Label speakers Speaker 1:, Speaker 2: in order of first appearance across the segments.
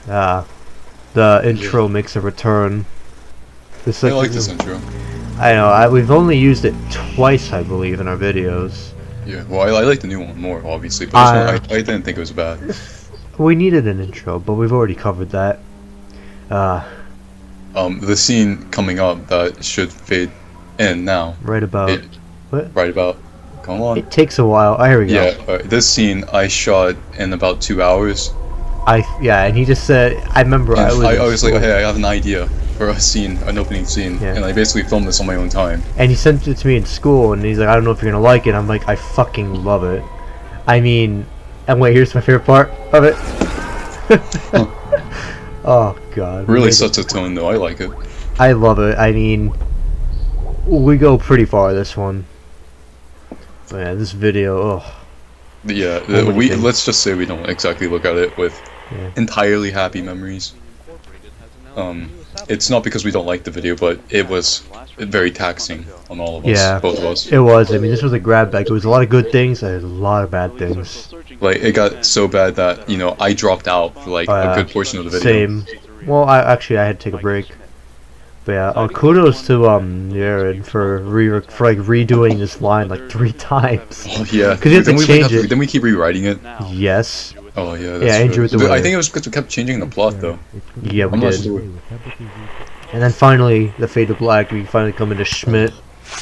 Speaker 1: The intro makes a return.
Speaker 2: I like this intro.
Speaker 1: I know, we've only used it twice, I believe, in our videos.
Speaker 2: Yeah, well, I like the new one more, obviously, but this one, I didn't think it was bad.
Speaker 1: We needed an intro, but we've already covered that.
Speaker 2: The scene coming up that should fade in now.
Speaker 1: Right about...
Speaker 2: what? Right about... Come on.
Speaker 1: It takes a while. Oh, here we go.
Speaker 2: Yeah, this scene I shot in about 2 hours.
Speaker 1: And he just said, I remember I
Speaker 2: was like, hey, I have an idea for a scene, an opening scene, and I basically filmed this on my own time.
Speaker 1: And he sent it to me in school, and he's like, I don't know if you're gonna like it. I'm like, I fucking love it. I mean, and wait, here's my favorite part of it. Oh god.
Speaker 2: Really sets a tone though, I like it.
Speaker 1: I love it. I mean, we go pretty far this one. But yeah, this video, oh.
Speaker 2: Yeah, let's just say we don't exactly look at it with entirely happy memories. It's not because we don't like the video, but it was very taxing on all of us, both of us.
Speaker 1: It was. I mean, this was a grab bag. There was a lot of good things and a lot of bad things.
Speaker 2: Like, it got so bad that, you know, I dropped out for like a good portion of the video.
Speaker 1: Same. Well, I had to take a break. But yeah, kudos to Jared for redoing this line like 3 times.
Speaker 2: Oh yeah.
Speaker 1: Because you have to change it.
Speaker 2: Didn't we keep rewriting it?
Speaker 1: Yes.
Speaker 2: Oh yeah. That's
Speaker 1: Andrew.
Speaker 2: I think it was because we kept changing the plot though.
Speaker 1: Yeah, we did. And then finally, the fade to black. We finally come into Schmitt.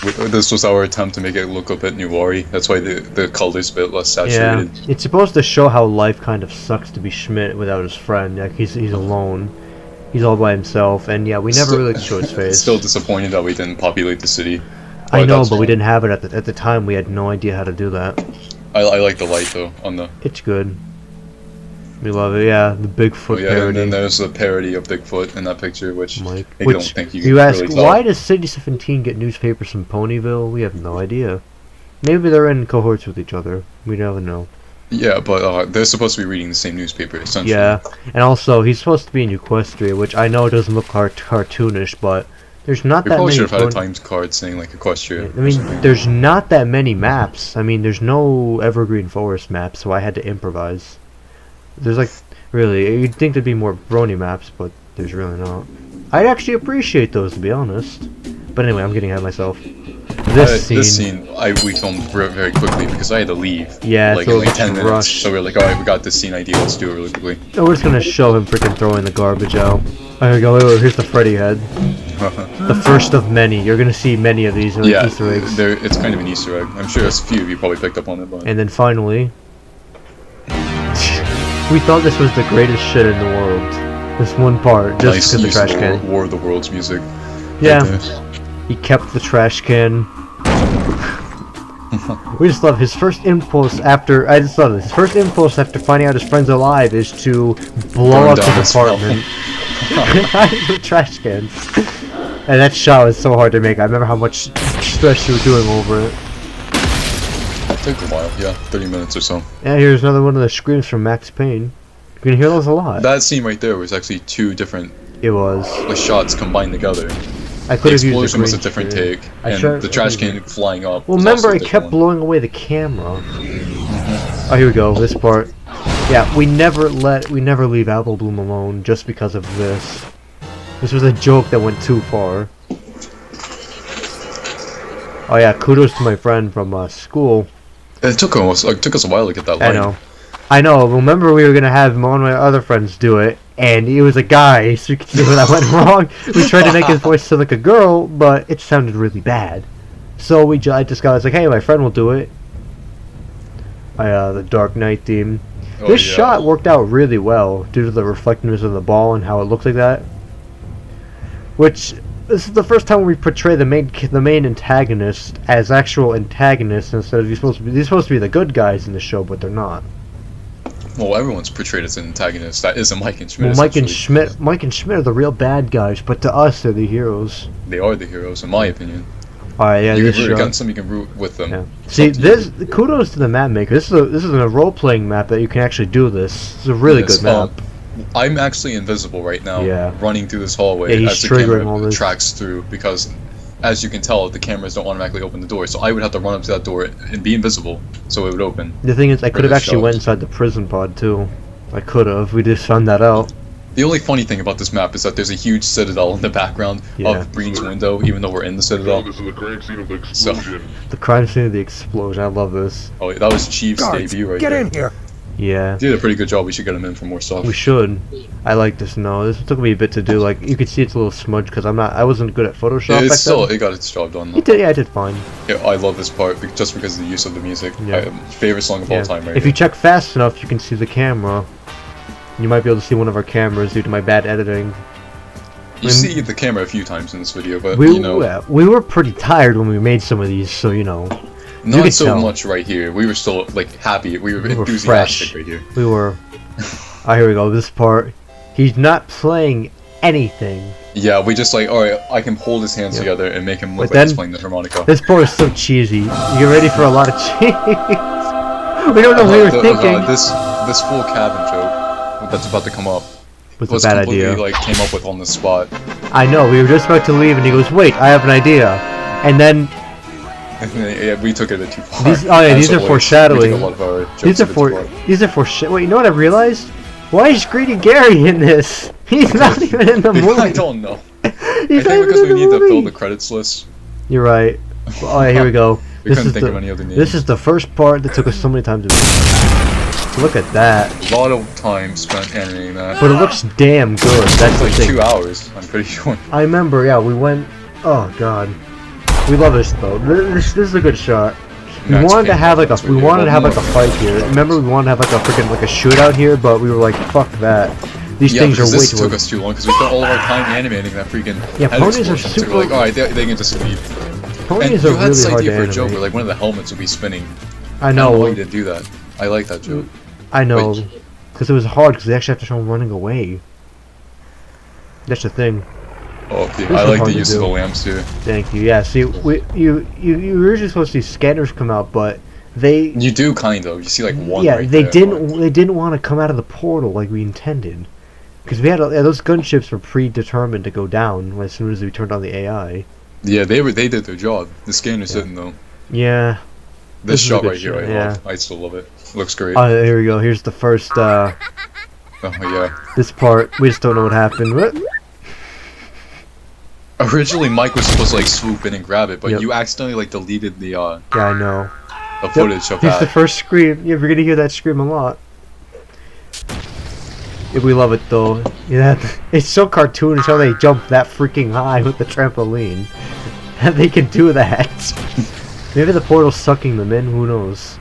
Speaker 2: This was our attempt to make it look a bit noir-y. That's why the color's a bit less saturated.
Speaker 1: Yeah, it's supposed to show how life kind of sucks to be Schmitt without his friend. Like he's alone. He's all by himself, and yeah, we never really show his face.
Speaker 2: Still disappointed that we didn't populate the city.
Speaker 1: I know, but we didn't have it at the time. We had no idea how to do that.
Speaker 2: I like the light though on the.
Speaker 1: It's good. We love it. Yeah, the Bigfoot parody.
Speaker 2: And then there's the parody of Bigfoot in that picture, which I don't think
Speaker 1: you ask, really tell. Why does City 17 get newspapers from Ponyville? We have no idea. Maybe they're in cohorts with each other. We never know.
Speaker 2: Yeah, but they're supposed to be reading the same newspaper, essentially.
Speaker 1: Yeah, and also, he's supposed to be in Equestria, which I know doesn't look cartoonish, but there's not that many...
Speaker 2: We probably should have had a Times card saying, like, Equestria.
Speaker 1: I mean, there's not that many maps. I mean, there's no Evergreen Forest maps, so I had to improvise. There's, like, really, you'd think there'd be more Brony maps, but there's really not. I'd actually appreciate those, to be honest. But anyway, I'm getting ahead of myself. This scene
Speaker 2: we filmed very quickly because I had to leave.
Speaker 1: Yeah,
Speaker 2: like
Speaker 1: so
Speaker 2: in like 10 minutes. So we're like, alright, we got this scene idea, let's do it really quickly.
Speaker 1: No, we're just gonna show him freaking throwing the garbage out. There we go, here's the Freddy head. The first of many. You're gonna see many of these Easter eggs.
Speaker 2: It's kind of an Easter egg. I'm sure a few of you probably picked up on it. But...
Speaker 1: And then finally... we thought this was the greatest shit in the world. This one part, just because the trash can.
Speaker 2: War of the Worlds music.
Speaker 1: Yeah. He kept the trash can. We just love his first impulse after... I just love this. His first impulse after finding out his friend's alive is to blow up his apartment. With trash cans. And that shot was so hard to make. I remember how much stress you were doing over it.
Speaker 2: It took a while, yeah. 30 minutes or so.
Speaker 1: Yeah, here's another one of the screams from Max Payne. You can hear those a lot.
Speaker 2: That scene right there was actually 2 different...
Speaker 1: It was.
Speaker 2: Shots combined together.
Speaker 1: I could have used
Speaker 2: explosion was a different take, and the trash can flying up.
Speaker 1: Well, remember, I kept blowing away the camera. Oh, here we go. This part. Yeah, we never leave Apple Bloom alone just because of this. This was a joke that went too far. Oh yeah, kudos to my friend from school.
Speaker 2: It took us a while to get that line.
Speaker 1: I know. Remember, we were gonna have one of my other friends do it, and he was a guy, so you can see where that went wrong. We tried to make his voice sound like a girl, but it sounded really bad. So I was like, hey, my friend will do it. The Dark Knight theme. This shot worked out really well due to the reflectiveness of the ball and how it looked like that. Which this is the first time we portray the main antagonist as actual antagonists instead of they're supposed to be the good guys in the show, but they're not.
Speaker 2: Well, everyone's portrayed as an antagonist. That isn't Mike and Schmitt.
Speaker 1: Well, Mike and Schmitt are the real bad guys, but to us, they're the heroes.
Speaker 2: They are the heroes, in my opinion.
Speaker 1: Alright, yeah,
Speaker 2: you can root against them, you can root with them.
Speaker 1: Yeah. See, kudos to the map maker. This is a role-playing map that you can actually do this. It's a really good map.
Speaker 2: I'm actually invisible right now, running through this hallway as the camera tracks through, because as you can tell, the cameras don't automatically open the door, so I would have to run up to that door and be invisible, so it would open.
Speaker 1: The thing is, I could have actually went inside the prison pod, too. I could have. We just found that out.
Speaker 2: The only funny thing about this map is that there's a huge citadel in the background of Breen's window, even though we're in the citadel.
Speaker 3: This is the crime scene of the explosion.
Speaker 1: The crime scene of the explosion. I love this.
Speaker 2: Oh, that was Chief's debut right there.
Speaker 4: Get in here.
Speaker 1: Yeah.
Speaker 2: He did a pretty good job. We should get him in for more stuff.
Speaker 1: We should. I like this. No, this took me a bit to do. Like you could see, it's a little smudge because I wasn't good at Photoshop.
Speaker 2: Yeah, it got its job done.
Speaker 1: It did. Yeah, I did fine.
Speaker 2: Yeah, I love this part just because of the use of the music.
Speaker 1: Yeah.
Speaker 2: Favorite song of all time, right?
Speaker 1: If you check fast enough, you can see the camera. You might be able to see one of our cameras due to my bad editing.
Speaker 2: You see the camera a few times in this video, but
Speaker 1: we were pretty tired when we made some of these, so you know.
Speaker 2: Not so much right here. We were still like happy. We were enthusiastic
Speaker 1: fresh.
Speaker 2: Right here.
Speaker 1: We were. Ah, here we go. This part. He's not playing anything.
Speaker 2: Yeah, we just like, alright, I can hold his hands together and make him look like he's playing the harmonica.
Speaker 1: This part is so cheesy. You get ready for a lot of cheese. We don't know what we were thinking.
Speaker 2: This full cabin joke that's about to come up
Speaker 1: was a bad idea.
Speaker 2: Like came up with on the spot.
Speaker 1: I know. We were just about to leave, and he goes, "Wait, I have an idea," and then.
Speaker 2: Yeah, we took it a bit too far.
Speaker 1: These are foreshadowing. These are for. Wait, you know what I realized? Why is Greedy Gary in this? He's not even in the movie.
Speaker 2: I don't know. I think because we need to fill the credits list.
Speaker 1: You're right. Oh, yeah, here we go.
Speaker 2: We couldn't think of any other names.
Speaker 1: This is the first part that took us so many times to make. Look at that.
Speaker 2: A lot of time spent animating that.
Speaker 1: But it looks damn good. That's
Speaker 2: like 2 hours, I'm pretty sure.
Speaker 1: I remember, yeah, we went. Oh god. We love this though. This is a good shot. We wanted to have like a fight here. Remember, we wanted to have like a freaking a shootout here, but we were like, fuck that. These things are way too.
Speaker 2: This took us too long because we spent all of our time animating that freaking.
Speaker 1: Yeah, ponies are super.
Speaker 2: So we're like, all right, they can just leave.
Speaker 1: Ponies are really hard to animate. You had this idea for a
Speaker 2: joke where like one of the helmets would be spinning.
Speaker 1: I know.
Speaker 2: I don't know why you didn't do that. I like that joke.
Speaker 1: I know, because it was hard because they actually have to show them running away. That's the thing.
Speaker 2: Oh, yeah, I like the use of the lamps too.
Speaker 1: Thank you. Yeah, see, you were originally supposed to see scanners come out, but they.
Speaker 2: You do kind of. You see like one.
Speaker 1: Yeah,
Speaker 2: right
Speaker 1: they
Speaker 2: there.
Speaker 1: didn't. They didn't want to come out of the portal like we intended, because we had those gunships were predetermined to go down as soon as we turned on the AI.
Speaker 2: Yeah, they did their job. The scanners didn't though.
Speaker 1: Yeah.
Speaker 2: This shot right here, I still love it. Looks great.
Speaker 1: Oh, here we go. Here's the first.
Speaker 2: Oh yeah.
Speaker 1: This part, we just don't know what happened. What?
Speaker 2: Originally, Mike was supposed to like swoop in and grab it, but you accidentally like deleted the
Speaker 1: Yeah, I know.
Speaker 2: The footage of that.
Speaker 1: Here's the first scream. Yeah, we're gonna hear that scream a lot. Yeah, we love it though. Yeah, it's so cartoonish how they jump that freaking high with the trampoline. They can do that. Maybe the portal's sucking them in. Who knows?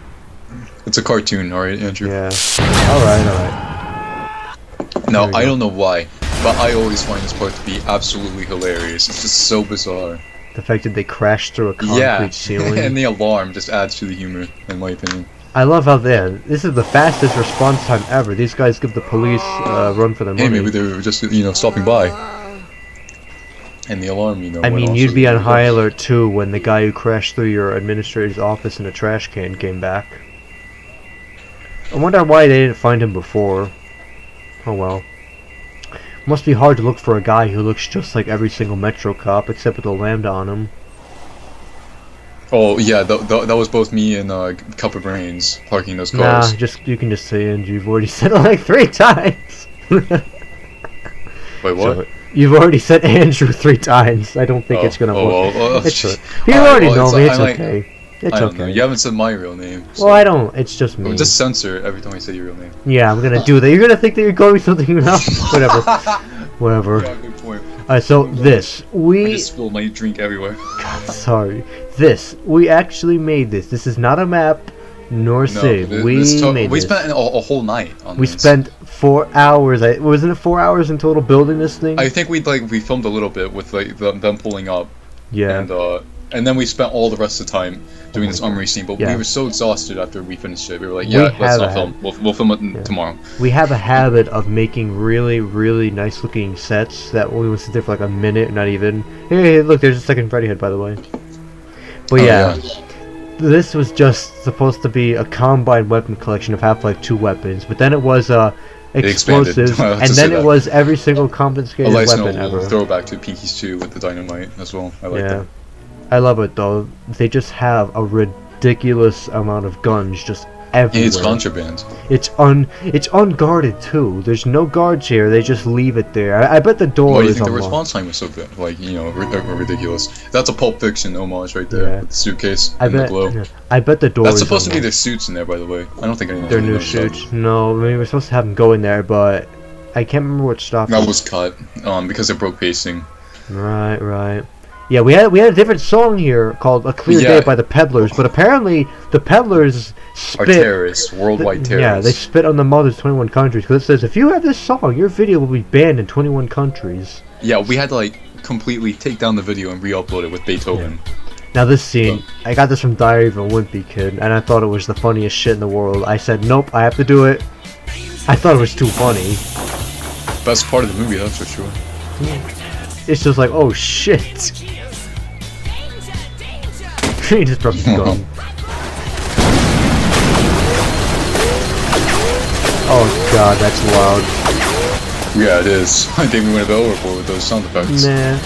Speaker 2: It's a cartoon, alright, Andrew?
Speaker 1: Yeah. Alright.
Speaker 2: Now, I don't know why, but I always find this part to be absolutely hilarious. It's just so bizarre.
Speaker 1: The fact that they crashed through a concrete ceiling.
Speaker 2: And the alarm just adds to the humor, in my opinion.
Speaker 1: I love how this is the fastest response time ever. These guys give the police a run for their money.
Speaker 2: Hey, maybe they were just, stopping by. And the alarm,
Speaker 1: I mean, you'd be on high alert too when the guy who crashed through your administrator's office in a trash can came back. I wonder why they didn't find him before. Oh well. Must be hard to look for a guy who looks just like every single Metro cop except with a lambda on him.
Speaker 2: Oh yeah, that was both me and Cup of Brains parking those cars.
Speaker 1: Nah, you can just say Andrew. You've already said it like 3 times.
Speaker 2: Wait, what?
Speaker 1: You've already said Andrew 3 times. I don't think it's gonna work. You already know me. It's okay. It's okay.
Speaker 2: You haven't said my real name.
Speaker 1: So. Well, I don't. It's just me.
Speaker 2: Just censor it every time I say your real name.
Speaker 1: Yeah, I'm gonna do that. You're gonna think that you're going something else. Whatever. Whatever.
Speaker 2: Yeah, good point.
Speaker 1: Alright, so this
Speaker 2: I just spilled my drink everywhere.
Speaker 1: God, sorry. We actually made this. This is not a map nor save. We
Speaker 2: spent a whole night on this.
Speaker 1: We spent 4 hours. Wasn't it 4 hours in total building this thing?
Speaker 2: I think we filmed a little bit with like them pulling up.
Speaker 1: Yeah.
Speaker 2: And then we spent all the rest of the time doing this armory scene, but we were so exhausted after we finished it. We were like, let's not film. We'll film it tomorrow.
Speaker 1: We have a habit of making really, really nice looking sets that we would sit there for like a minute, not even. Hey, look, there's a second Freddy head, by the way. But this was just supposed to be a combined weapon collection of Half-Life 2 weapons, but then it was explosives, and then it was every single confiscated weapon ever.
Speaker 2: Throwback to Pinkie's 2 with the dynamite as well. I like that.
Speaker 1: I love it though. They just have a ridiculous amount of guns just everywhere.
Speaker 2: It's contraband.
Speaker 1: It's unguarded too. There's no guards here. They just leave it there. I bet the door
Speaker 2: Why do you
Speaker 1: is
Speaker 2: think the
Speaker 1: unlocked.
Speaker 2: response time was so good? Like, you know, ridiculous. That's a Pulp Fiction homage right there, with the suitcase and the glow.
Speaker 1: I bet the door
Speaker 2: That's
Speaker 1: is
Speaker 2: supposed to be
Speaker 1: unlocked.
Speaker 2: their suits in there, by the way. I don't think anyone
Speaker 1: Their
Speaker 2: really
Speaker 1: new
Speaker 2: knows that.
Speaker 1: suits. No, I mean, we're supposed to have them go in there, but I can't remember what stopped
Speaker 2: That
Speaker 1: us.
Speaker 2: was cut, because it broke pacing.
Speaker 1: Right. Yeah, we had a different song here called "A Clear Day" by the Peddlers, but apparently the Peddlers
Speaker 2: are terrorists, worldwide terrorists.
Speaker 1: Yeah, they spit on the mothers 21 countries because it says if you have this song, your video will be banned in 21 countries.
Speaker 2: Yeah, we had to like completely take down the video and re-upload it with Beethoven.
Speaker 1: Yeah. Now this scene, I got this from Diary of a Wimpy Kid, and I thought it was the funniest shit in the world. I said, nope, I have to do it. I thought it was too funny.
Speaker 2: Best part of the movie, that's for sure.
Speaker 1: It's just like, oh shit. He just dropped his gun. Oh god, that's loud.
Speaker 2: Yeah, it is. I think we went a bit overboard with those sound effects.
Speaker 1: Nah.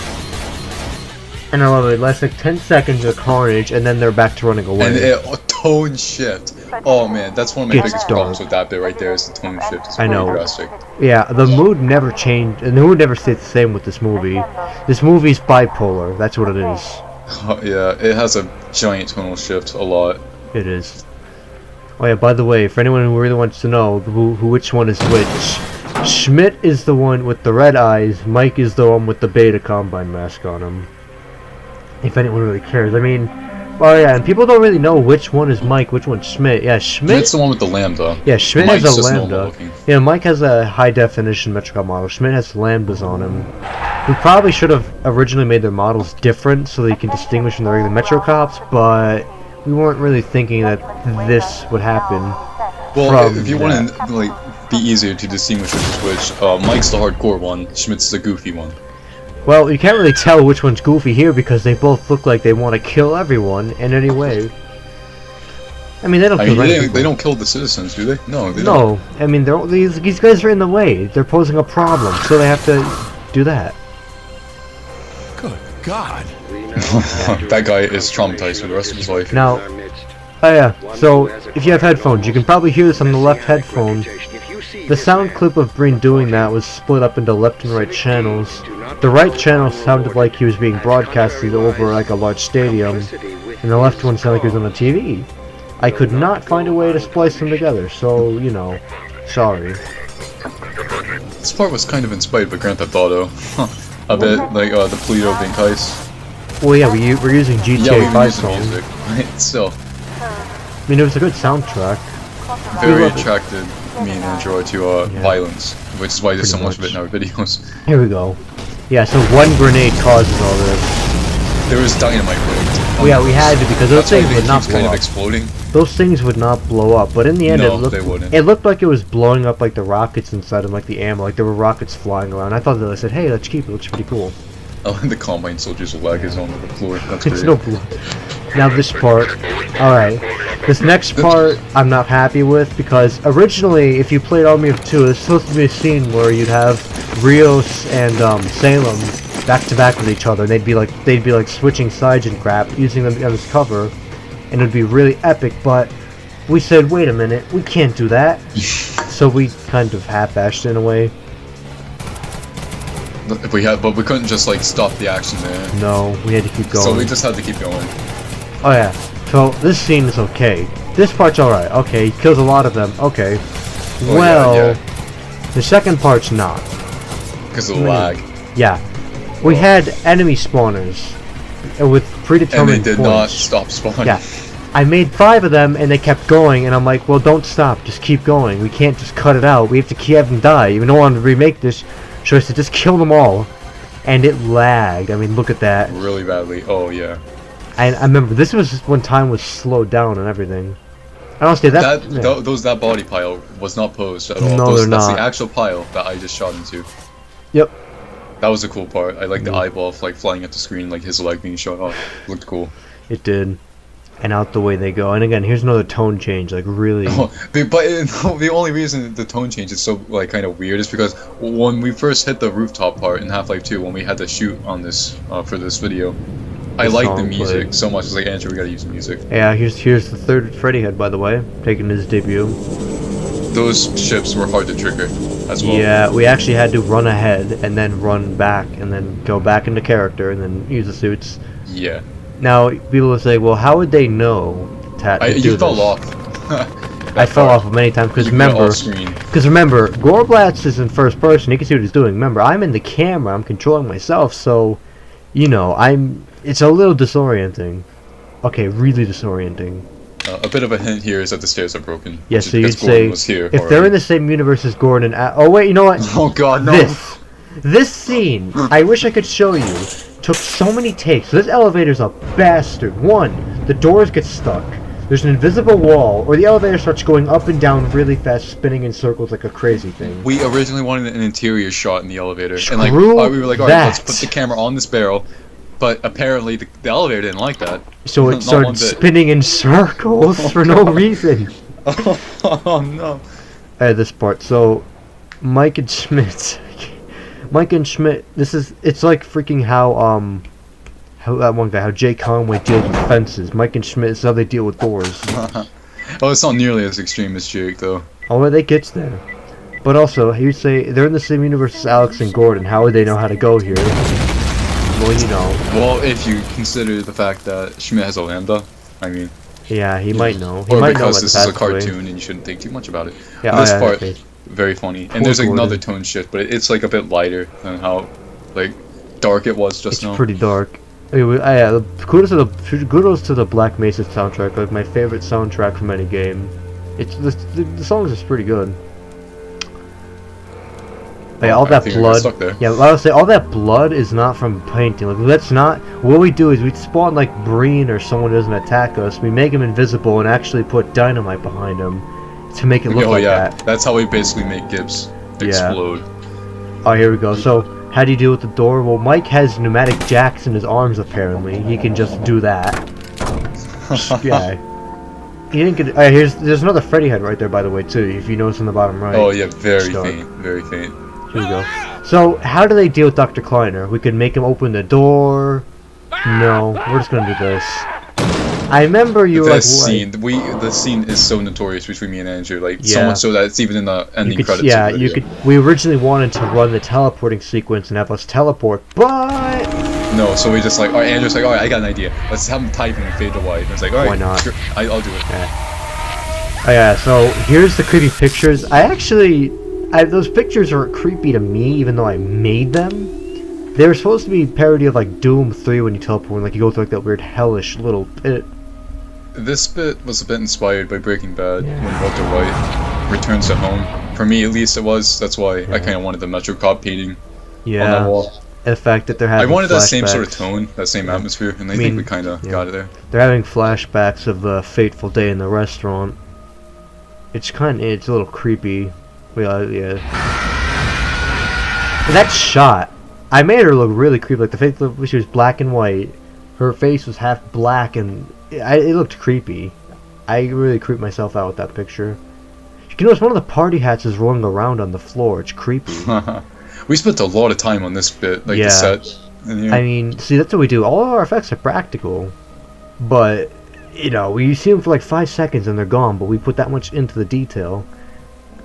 Speaker 1: And I love it. It lasts like 10 seconds of carnage, and then they're back to running away.
Speaker 2: And a tone shift. Oh man, that's one of my biggest problems with that bit right there. Is the tone shift. It's pretty drastic.
Speaker 1: Yeah, the mood never changed, and the mood never stayed the same with this movie. This movie's bipolar. That's what it is.
Speaker 2: Yeah, it has a giant tonal shift a lot.
Speaker 1: It is. Oh yeah, by the way, for anyone who really wants to know which one is which, Schmitt is the one with the red eyes, Mike is the one with the Beta Combine mask on him. If anyone really cares. I mean, oh yeah, and people don't really know which one is Mike, which one's Schmitt. Yeah,
Speaker 2: Schmitt's the one with the lambda.
Speaker 1: Yeah, Schmitt
Speaker 2: Mike's
Speaker 1: has a lambda. Yeah, Mike has a high definition Metrocop model. Schmitt has lambdas on him. We probably should have originally made their models different so they can distinguish from the regular Metrocops, but we weren't really thinking that this would happen.
Speaker 2: Well, if you want to like be easier to distinguish which is which, Mike's the hardcore one, Schmitt's the goofy one.
Speaker 1: Well, you can't really tell which one's goofy here because they both look like they want to kill everyone in any way. I mean, they don't kill anyone.
Speaker 2: They don't kill the citizens, do they? No, they
Speaker 1: don't. No, I mean, these guys are in the way. They're posing a problem, so they have to do that.
Speaker 4: Good God.
Speaker 2: That guy is traumatized for the rest of his life.
Speaker 1: Now, oh yeah, so if you have headphones, you can probably hear this on the left headphone. The sound clip of Breen doing that was split up into left and right channels. The right channel sounded like he was being broadcasted over like a large stadium, and the left one sounded like he was on the TV. I could not find a way to splice them together, so, you know, sorry.
Speaker 2: This part was kind of inspired by Grand Theft Auto. A bit, like the Polito being Heist.
Speaker 1: Well, yeah, we're using GTA 5 songs.
Speaker 2: Music, right? Still.
Speaker 1: I mean, it was a good soundtrack.
Speaker 2: Very attracted me and Andrew to violence, which is why there's so much of it in our videos.
Speaker 1: Here we go. Yeah, so one grenade causes all this.
Speaker 2: There was dynamite rigged.
Speaker 1: Well, yeah, we had to because those things would not blow
Speaker 2: kind
Speaker 1: up.
Speaker 2: Of exploding.
Speaker 1: Those things would not blow up, but in the end, it looked like it was blowing up like the rockets inside of like the ammo, like there were rockets flying around. I thought that I said, hey, let's keep it. It looks pretty cool.
Speaker 2: Oh, and the Combine Soldier's leg is on the floor. That's great.
Speaker 1: It's no blood. Now this part, alright. This next part I'm not happy with because originally, if you played Army of Two, there's supposed to be a scene where you'd have Rios and Salem back to back with each other, and they'd be like switching sides and crap, using them as cover, and it'd be really epic. But we said, wait a minute, we can't do that. So we kind of half-assed it in a way.
Speaker 2: But we couldn't just like stop the action there.
Speaker 1: No, we had to keep going.
Speaker 2: So we just had to keep going.
Speaker 1: Oh yeah. So this scene is okay. This part's alright. Okay, he kills a lot of them. Okay.
Speaker 2: Oh,
Speaker 1: well, the second part's not.
Speaker 2: Because of the lag.
Speaker 1: Yeah. We had enemy spawners with predetermined
Speaker 2: and they did not stop spawning.
Speaker 1: Yeah. I made 5 of them and they kept going, and I'm like, well, don't stop. Just keep going. We can't just cut it out. We have to have them die. Even though I want to remake this, so I said just kill them all. And it lagged. I mean, look at that.
Speaker 2: Really badly. Oh, yeah.
Speaker 1: I remember this was when time was slowed down and everything. I don't say
Speaker 2: that body pile was not posed at all.
Speaker 1: No, they're not.
Speaker 2: That's the actual pile that I just shot into.
Speaker 1: Yep.
Speaker 2: That was a cool part. I like the eyeball like flying at the screen, like his leg being shot off. Looked cool.
Speaker 1: It did. And out the way they go. And again, here's another tone change, like really.
Speaker 2: But the only reason the tone change is so like kind of weird is because when we first hit the rooftop part in Half-Life 2, when we had to shoot on this for this video, I like the music so much. It's like, Andrew, we gotta use the music.
Speaker 1: Yeah, here's the third Freddy head, by the way, taking his debut.
Speaker 2: Those ships were hard to trigger as well.
Speaker 1: Yeah, we actually had to run ahead and then run back and then go back into character and then use the suits.
Speaker 2: Yeah.
Speaker 1: Now people will say, well, how would they know
Speaker 2: you fell off.
Speaker 1: I fell off many times because remember, Gorblatz is in first person. He can see what he's doing. Remember, I'm in the camera. I'm controlling myself, so you know, it's a little disorienting. Okay, really disorienting.
Speaker 2: A bit of a hint here is that the stairs are broken.
Speaker 1: Yeah, so you'd say if they're in the same universe as Gordon. Oh wait, you know what?
Speaker 2: Oh God, no.
Speaker 1: This scene, I wish I could show you. Took so many takes. So this elevator's a bastard. One, the doors get stuck. There's an invisible wall, or the elevator starts going up and down really fast, spinning in circles like a crazy thing.
Speaker 2: We originally wanted an interior shot in the elevator,
Speaker 1: and
Speaker 2: like we were like, all right, let's put the camera on this barrel. But apparently the elevator didn't like that.
Speaker 1: So it started spinning in circles for no reason.
Speaker 2: Oh no.
Speaker 1: This part. So Mike and Schmitt, it's like freaking how that one guy, how Jay Conway deals with fences. Mike and Schmitt is how they deal with doors.
Speaker 2: Oh, it's not nearly as extreme as Jake though.
Speaker 1: Oh, well, they gets there. But also, you'd say they're in the same universe as Alex and Gordon. How would they know how to go here? Well, you know.
Speaker 2: Well, if you consider the fact that Schmitt has a lambda, I mean.
Speaker 1: Yeah, he might know.
Speaker 2: Or because this is a cartoon and you shouldn't think too much about it.
Speaker 1: Yeah,
Speaker 2: this part, very funny. And there's like another tone shift, but it's like a bit lighter than how like dark it was just now.
Speaker 1: It's pretty dark. Yeah, kudos to the Black Mesa soundtrack. Like my favorite soundtrack from any game. The songs is pretty good. Yeah, all that blood. Yeah, I would say all that blood is not from painting. Like that's not. What we do is we spawn like Breen or someone who doesn't attack us. We make him invisible and actually put dynamite behind him to make it look like that.
Speaker 2: That's how we basically make Gibbs explode.
Speaker 1: Oh, here we go. So how do you deal with the door? Well, Mike has pneumatic jacks in his arms. Apparently, he can just do that. Yeah. He didn't get. There's another Freddy head right there, by the way, too. If you notice on the bottom right.
Speaker 2: Oh yeah, very faint, very faint.
Speaker 1: Here we go. So, how do they deal with Dr. Kleiner? We could make him open the door. No, we're just gonna do this. I remember you were like,
Speaker 2: the scene is so notorious between me and Andrew. Like, so much so that it's even in the ending credits.
Speaker 1: Yeah, you could. We originally wanted to run the teleporting sequence and have us teleport, but
Speaker 2: no. So we just like, alright, Andrew's like, alright, I got an idea. Let's have him type and fade to white. And it's like, alright,
Speaker 1: why not?
Speaker 2: Sure, I'll do it.
Speaker 1: Yeah. Oh yeah. So here's the creepy pictures. Those pictures are creepy to me, even though I made them. They were supposed to be a parody of like Doom 3 when you teleport, like you go through like that weird hellish little pit.
Speaker 2: This bit was a bit inspired by Breaking Bad when Walter White returns to home. For me, at least, it was. That's why I kind of wanted the Metro Cop painting on the wall.
Speaker 1: And the fact that they're having
Speaker 2: I wanted that same sort of tone, that same atmosphere, and I think we kind of got it there.
Speaker 1: They're having flashbacks of the fateful day in the restaurant. It's a little creepy. Yeah. That shot, I made her look really creepy. Like the face, she was black and white. Her face was half black, and it looked creepy. I really creeped myself out with that picture. You notice one of the party hats is rolling around on the floor. It's creepy.
Speaker 2: We spent a lot of time on this bit, like the set.
Speaker 1: I mean, see, that's what we do. All of our effects are practical, but you know, we see them for like 5 seconds and they're gone. But we put that much into the detail.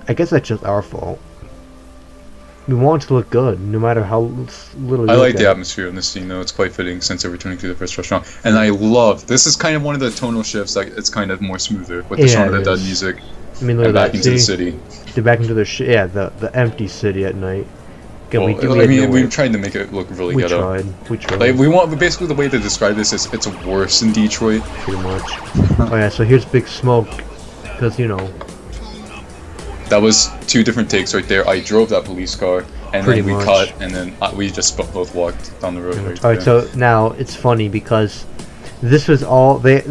Speaker 1: I guess that's just our fault. We want it to look good, no matter how little.
Speaker 2: I like the atmosphere in this scene, though. It's quite fitting since they're returning to the first restaurant. And I love this is kind of one of the tonal shifts. Like it's kind of more smoother with the Shaun of the Dead music.
Speaker 1: I mean,
Speaker 2: and back into the city.
Speaker 1: They're back into their the empty city at night.
Speaker 2: Well, we tried to make it look really ghetto.
Speaker 1: We tried.
Speaker 2: Like basically the way to describe this is it's worse in Detroit.
Speaker 1: Pretty much. Oh yeah, so here's Big Smoke, because you know.
Speaker 2: That was 2 different takes right there. I drove that police car, and then we cut, and then we just both walked down the road.
Speaker 1: Alright, so now it's funny because this was all their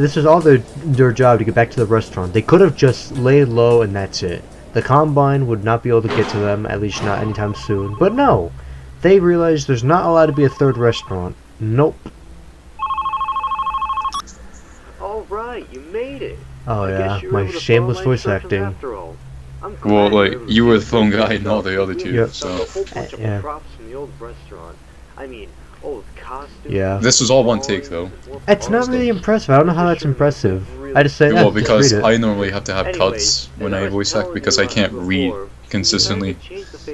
Speaker 1: job to get back to the restaurant. They could have just laid low and that's it. The Combine would not be able to get to them, at least not anytime soon. But no, they realized there's not allowed to be a third restaurant. Nope.
Speaker 5: All right, you made it.
Speaker 1: Oh yeah, my shameless voice acting.
Speaker 2: Well, like you were the phone guy and all the other 2.
Speaker 1: Yep.
Speaker 2: So
Speaker 5: a whole bunch of props from the old restaurant. I mean, Oh, the costume.
Speaker 1: Yeah.
Speaker 2: This was all one take, though.
Speaker 1: It's not really impressive. I don't know how that's impressive. I just say,
Speaker 2: well, because
Speaker 1: read it.
Speaker 2: I normally have to have cuts when I voice act because I can't read consistently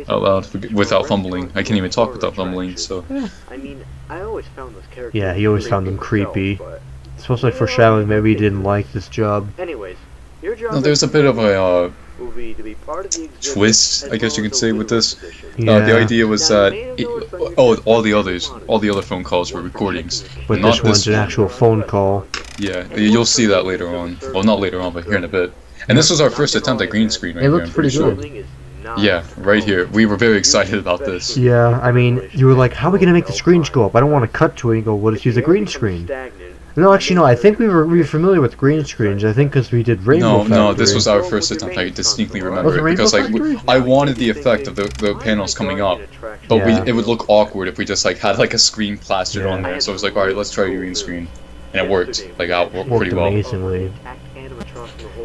Speaker 2: out loud without fumbling. I can't even talk without fumbling, so...
Speaker 5: I mean, I always found those characters.
Speaker 1: Yeah, he always found them creepy. It's supposed to like foreshadowing maybe he didn't like this job.
Speaker 5: Anyways, your job
Speaker 2: no, there's a bit of a
Speaker 5: will be to be part of the
Speaker 2: twist, I guess you could say, with this.
Speaker 1: Yeah.
Speaker 2: The idea was that all the other phone calls were recordings,
Speaker 1: but
Speaker 2: not
Speaker 1: this one's an actual phone call.
Speaker 2: Yeah, you'll see that later on. Well, not later on, but here in a bit. And this was our first attempt at green screen right here.
Speaker 1: It looked pretty good.
Speaker 2: Yeah, right here. We were very excited about this.
Speaker 1: Yeah, I mean, you were like, how are we gonna make the screens go up? I don't want to cut to it. You go, well, let's use a green screen. No, actually, no. I think we were familiar with green screens. I think because we did Rainbow Factory.
Speaker 2: No, this was our first attempt. I distinctly remember it because like I wanted the effect of the panels coming up, but it would look awkward if we just like had like a screen plastered on there. So I was like, all right, let's try a green screen, and it worked. Like out pretty well.
Speaker 1: Amazingly.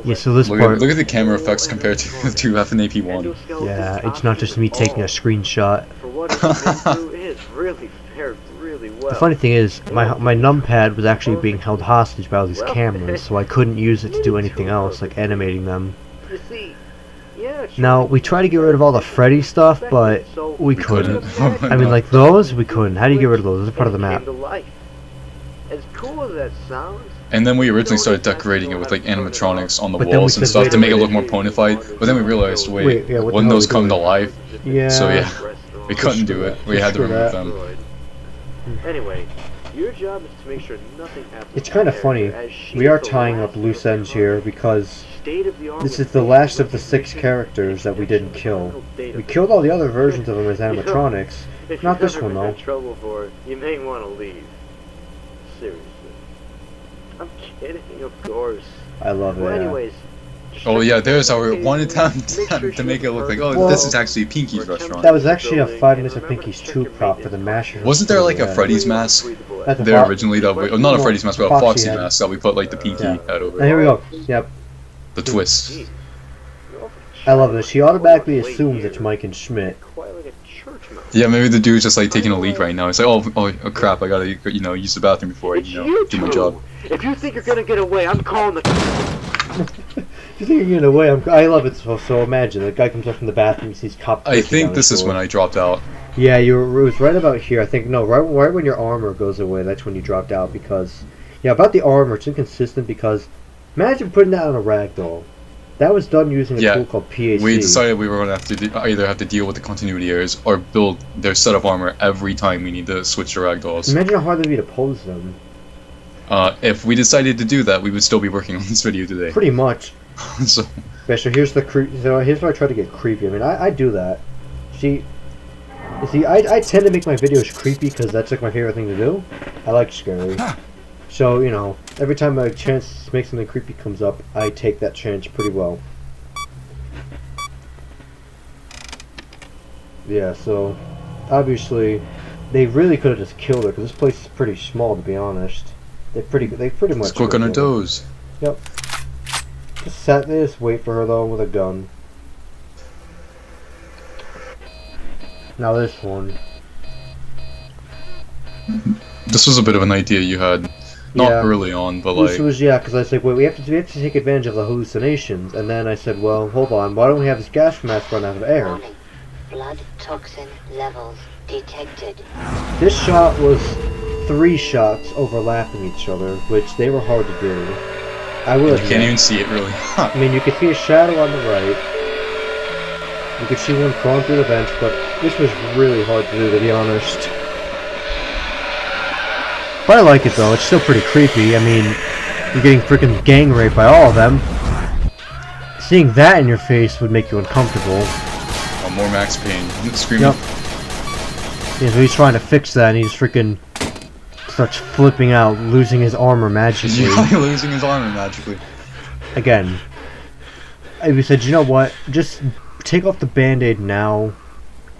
Speaker 1: Yeah, so this part.
Speaker 2: Look at the camera effects compared to FNAP 1.
Speaker 1: Yeah, it's not just me taking a screenshot. The funny thing is, my numpad was actually being held hostage by all these cameras, so I couldn't use it to do anything else, like animating them. Now, we tried to get rid of all the Freddy stuff, but we couldn't. I mean, like those, we couldn't. How do you get rid of those? Those are part of the map.
Speaker 5: As cool as that sounds.
Speaker 2: And then we originally started decorating it with like animatronics on the walls and stuff to make it look more ponyfied. But then we realized, wait, when those come to life, so yeah, we couldn't do it. We had to remove them.
Speaker 5: Anyway, your job is to make sure nothing happens.
Speaker 1: It's kind of funny. We are tying up loose ends here because this is the last of the 6 characters that we didn't kill. We killed all the other versions of them as animatronics. Not this one though.
Speaker 5: Trouble for it, you may want to leave. Seriously. I'm kidding, of course.
Speaker 1: I love it.
Speaker 5: Well, anyways.
Speaker 2: Oh yeah, there's our one attempt to make it look like, oh, this is actually Pinkie's restaurant.
Speaker 1: That was actually a 5 Minutes of Pinkie's 2 prop for the Masher.
Speaker 2: Wasn't there like a Freddy's mask there originally that we, not a Freddy's mask, but a Foxy mask that we put like the Pinkie head over?
Speaker 1: And here we go. Yep.
Speaker 2: The twist.
Speaker 1: I love this. She automatically assumes it's Mike and Schmitt.
Speaker 2: Yeah, maybe the dude's just like taking a leak right now. It's like, oh crap, I gotta, use the bathroom before I, do my job.
Speaker 5: If you think you're gonna get away, I'm calling the.
Speaker 1: If you think you're getting away, I love it. So imagine the guy comes up from the bathroom, he sees cop.
Speaker 2: I think this is when I dropped out.
Speaker 1: Yeah, it was right about here. I think right when your armor goes away, that's when you dropped out because, yeah, about the armor, it's inconsistent because, imagine putting that on a ragdoll. That was done using a tool called PAC.
Speaker 2: We decided we were going to have to either have to deal with the continuity errors or build their set of armor every time we need to switch to ragdolls.
Speaker 1: Imagine how hard it would be to pose them.
Speaker 2: If we decided to do that, we would still be working on this video today.
Speaker 1: Pretty much.
Speaker 2: So
Speaker 1: here's here's where I try to get creepy. I mean, I do that. See, I tend to make my videos creepy because that's like my favorite thing to do. I like scary. So, every time a chance to make something creepy comes up, I take that chance pretty well. Yeah, so, obviously, they really could have just killed her, because this place is pretty small, to be honest. They pretty much...
Speaker 2: Just quick on her toes.
Speaker 1: Yep. They just wait for her, though, with a gun. Now this one.
Speaker 2: This was a bit of an idea you had. Not early on, but like...
Speaker 1: This was, because I was like, wait, we have to take advantage of the hallucinations. And then I said, well, hold on, why don't we have this gas mask run out of air?
Speaker 6: Blood toxin levels detected.
Speaker 1: This shot was 3 shots overlapping each other, which they were hard to do. I will admit.
Speaker 2: You can't even see it, really.
Speaker 1: I mean, you could see a shadow on the right. You could see one crawling through the vents, but this was really hard to do, to be honest. But I like it though, it's still pretty creepy. I mean, you're getting freaking gang raped by all of them. Seeing that in your face would make you uncomfortable.
Speaker 2: Oh, more Max Payne. Screaming.
Speaker 1: Yep. Yeah, so he's trying to fix that and he's freaking starts flipping out, losing his armor magically.
Speaker 2: Yeah, losing his armor magically.
Speaker 1: Again, we said, you know what, just take off the band-aid now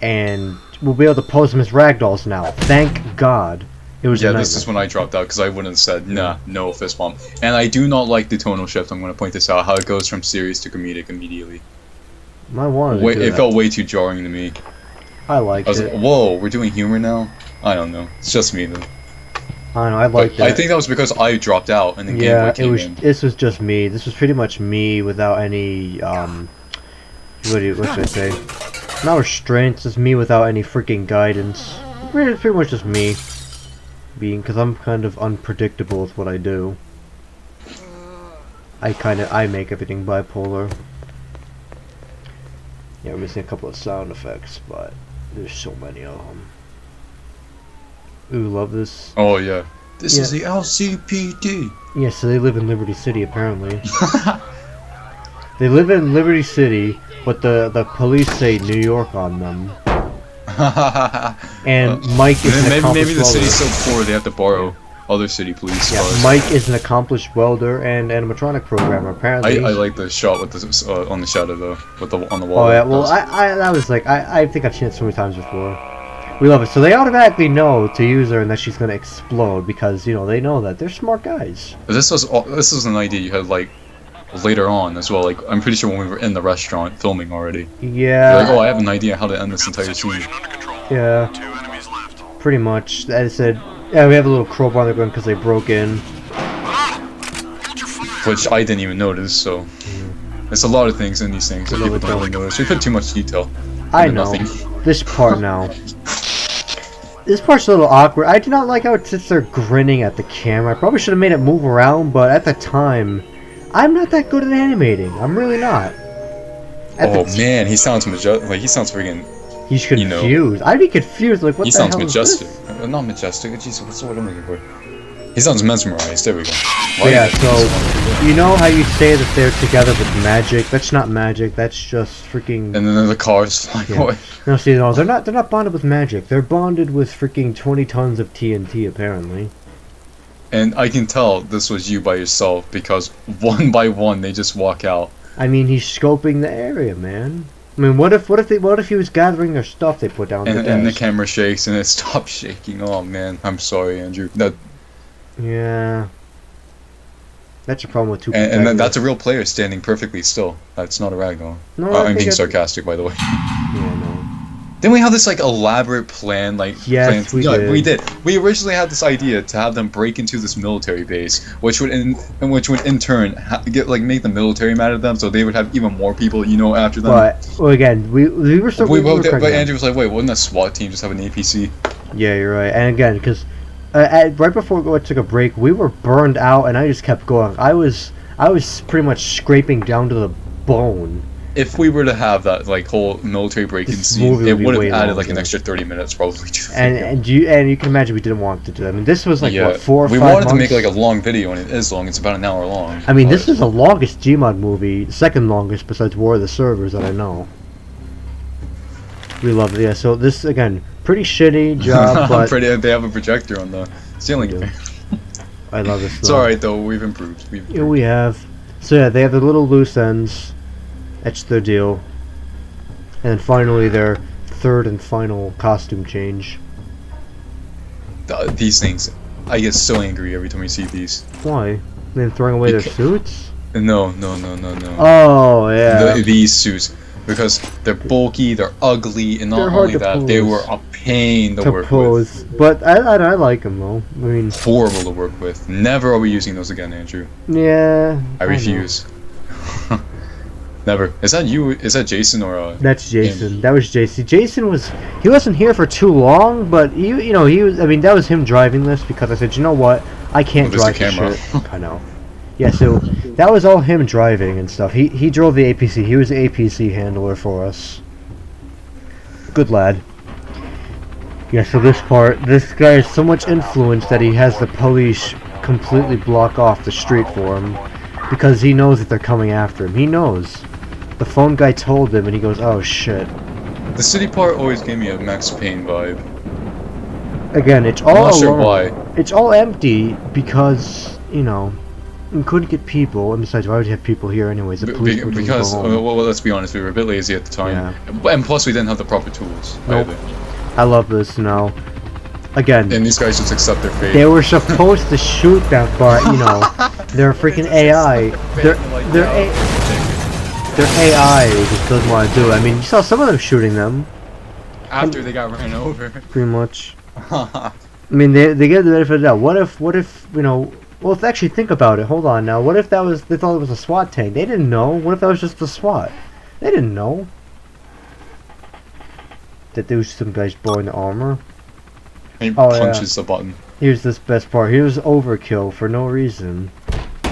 Speaker 1: and we'll be able to pose them as ragdolls now. Thank God. It was
Speaker 2: this is when I dropped out because I wouldn't have said nah, no fist bump. And I do not like the tonal shift. I'm going to point this out, how it goes from serious to comedic immediately.
Speaker 1: I wanted to do
Speaker 2: it felt way too jarring to me.
Speaker 1: I liked it.
Speaker 2: Whoa, we're doing humor now? I don't know. It's just me though.
Speaker 1: I don't know, I like that.
Speaker 2: I think that was because I dropped out and then Game Boy came in.
Speaker 1: This was just me. This was pretty much me without any, what should I say? Not restraints, just me without any freaking guidance. It's pretty much just me. Because I'm kind of unpredictable with what I do. I make everything bipolar. Yeah, we're missing a couple of sound effects, but there's so many of them. Ooh, love this.
Speaker 2: Oh yeah. This is the LCPD.
Speaker 1: Yeah, so they live in Liberty City apparently. They live in Liberty City, but the police say New York on them. And Mike is an accomplished
Speaker 2: maybe the city's so poor they have to borrow other city police cars.
Speaker 1: Mike is an accomplished welder and animatronic programmer apparently.
Speaker 2: I like the shot with the on the shadow though, on the wall.
Speaker 1: Oh yeah, well I was like I think I've seen it so many times before. We love it. So they automatically know to use her and that she's gonna explode because you know they know that they're smart guys.
Speaker 2: This was an idea you had like later on as well. Like I'm pretty sure when we were in the restaurant filming already.
Speaker 1: Yeah.
Speaker 2: You're like, oh, I have an idea how to end this entire scene.
Speaker 1: Yeah. Pretty much. As I said, yeah, we have a little crowbar on the ground because they broke in.
Speaker 2: Which I didn't even notice. So there's a lot of things in these things that people don't really notice. We put too much detail.
Speaker 1: I know. This part now. This part's a little awkward. I do not like how it sits there grinning at the camera. I probably should have made it move around, but at the time, I'm not that good at animating. I'm really not.
Speaker 2: Oh man, he sounds like he sounds freaking.
Speaker 1: He's confused. You know, I'd be confused. Like what?
Speaker 2: He
Speaker 1: the
Speaker 2: sounds
Speaker 1: hell
Speaker 2: majestic.
Speaker 1: Is this?
Speaker 2: Not majestic. Jeez, what's the word I'm looking for? He sounds mesmerized. There we go.
Speaker 1: Yeah. So you know how you say that they're together with magic? That's not magic. That's just freaking.
Speaker 2: And then the cars flying away.
Speaker 1: No, see, no, they're not bonded with magic. They're bonded with freaking 20 tons of TNT apparently.
Speaker 2: And I can tell this was you by yourself because one by one they just walk out.
Speaker 1: I mean, he's scoping the area, man. I mean, what if he was gathering their stuff they put down?
Speaker 2: And the camera shakes and it stops shaking. Oh man, I'm sorry, Andrew.
Speaker 1: Yeah. That's a problem with two.
Speaker 2: And that's a real player standing perfectly still. That's not a ragdoll. No, I'm being sarcastic, by the way.
Speaker 1: Yeah, no.
Speaker 2: Didn't we have this like elaborate plan? Like
Speaker 1: yes, we did.
Speaker 2: We originally had this idea to have them break into this military base, which would in turn make the military mad at them, so they would have even more people, you know, after them.
Speaker 1: But well, again, we were so.
Speaker 2: But Andrew was like, wait, wouldn't a SWAT team just have an APC?
Speaker 1: Yeah, you're right. And again, because right before we took a break, we were burned out, and I just kept going. I was pretty much scraping down to the bone.
Speaker 2: If we were to have that like whole military break-in scene, it would have added like an extra 30 minutes probably.
Speaker 1: And you can imagine we didn't want to do that. I mean, this was like what 4 or 5 months.
Speaker 2: We wanted to make like a long video, and it is long. It's about an hour long.
Speaker 1: I mean, this is the longest Gmod movie, second longest besides War of the Servers that I know. We love it. Yeah. So this again, pretty shitty job, but
Speaker 2: they have a projector on the ceiling.
Speaker 1: I love this.
Speaker 2: It's alright though. We've improved.
Speaker 1: Yeah, we have. So yeah, they have the little loose ends. That's their deal. And then finally their third and final costume change.
Speaker 2: These things, I get so angry every time we see these.
Speaker 1: Why? They're throwing away their suits?
Speaker 2: No.
Speaker 1: Oh, yeah.
Speaker 2: These suits. Because they're bulky, they're ugly, and not only that, they were a pain to work with.
Speaker 1: But I like them though. I mean,
Speaker 2: horrible to work with. Never are we using those again, Andrew.
Speaker 1: Yeah.
Speaker 2: I refuse. Never. Is that you? Is that Jason or
Speaker 1: That's Jason. Andy? That was Jason. Jason wasn't here for too long, but he was. I mean, that was him driving this because I said, you know what, I can't drive this shit. I know. Yeah, so that was all him driving and stuff. He drove the APC. He was the APC handler for us. Good lad. Yeah, so this guy has so much influence that he has the police completely block off the street for him because he knows that they're coming after him. He knows. The phone guy told him and he goes, oh shit.
Speaker 2: The city part always gave me a Max Payne vibe.
Speaker 1: Again, it's all
Speaker 2: I'm not sure why.
Speaker 1: It's all empty because, you know, we couldn't get people, and besides, why would you have people here anyways? The police would
Speaker 2: because,
Speaker 1: go home.
Speaker 2: well, let's be honest, we were a bit lazy at the time. Yeah. And plus, we didn't have the proper tools.
Speaker 1: Nope. I love this now. Again.
Speaker 2: And these guys just accept their fate.
Speaker 1: They were supposed to shoot them, but, you know, they're freaking AI. Their AI just doesn't want to do it. I mean, you saw some of them shooting them.
Speaker 2: After they got ran over.
Speaker 1: Pretty much. I mean, they get the benefit of the doubt. What if you know? Well, if actually think about it. Hold on now. What if they thought it was a SWAT tank? They didn't know. What if that was just the SWAT? They didn't know that there was some guys born in armor.
Speaker 2: He punches the button.
Speaker 1: Here's this best part. Here's overkill for no reason.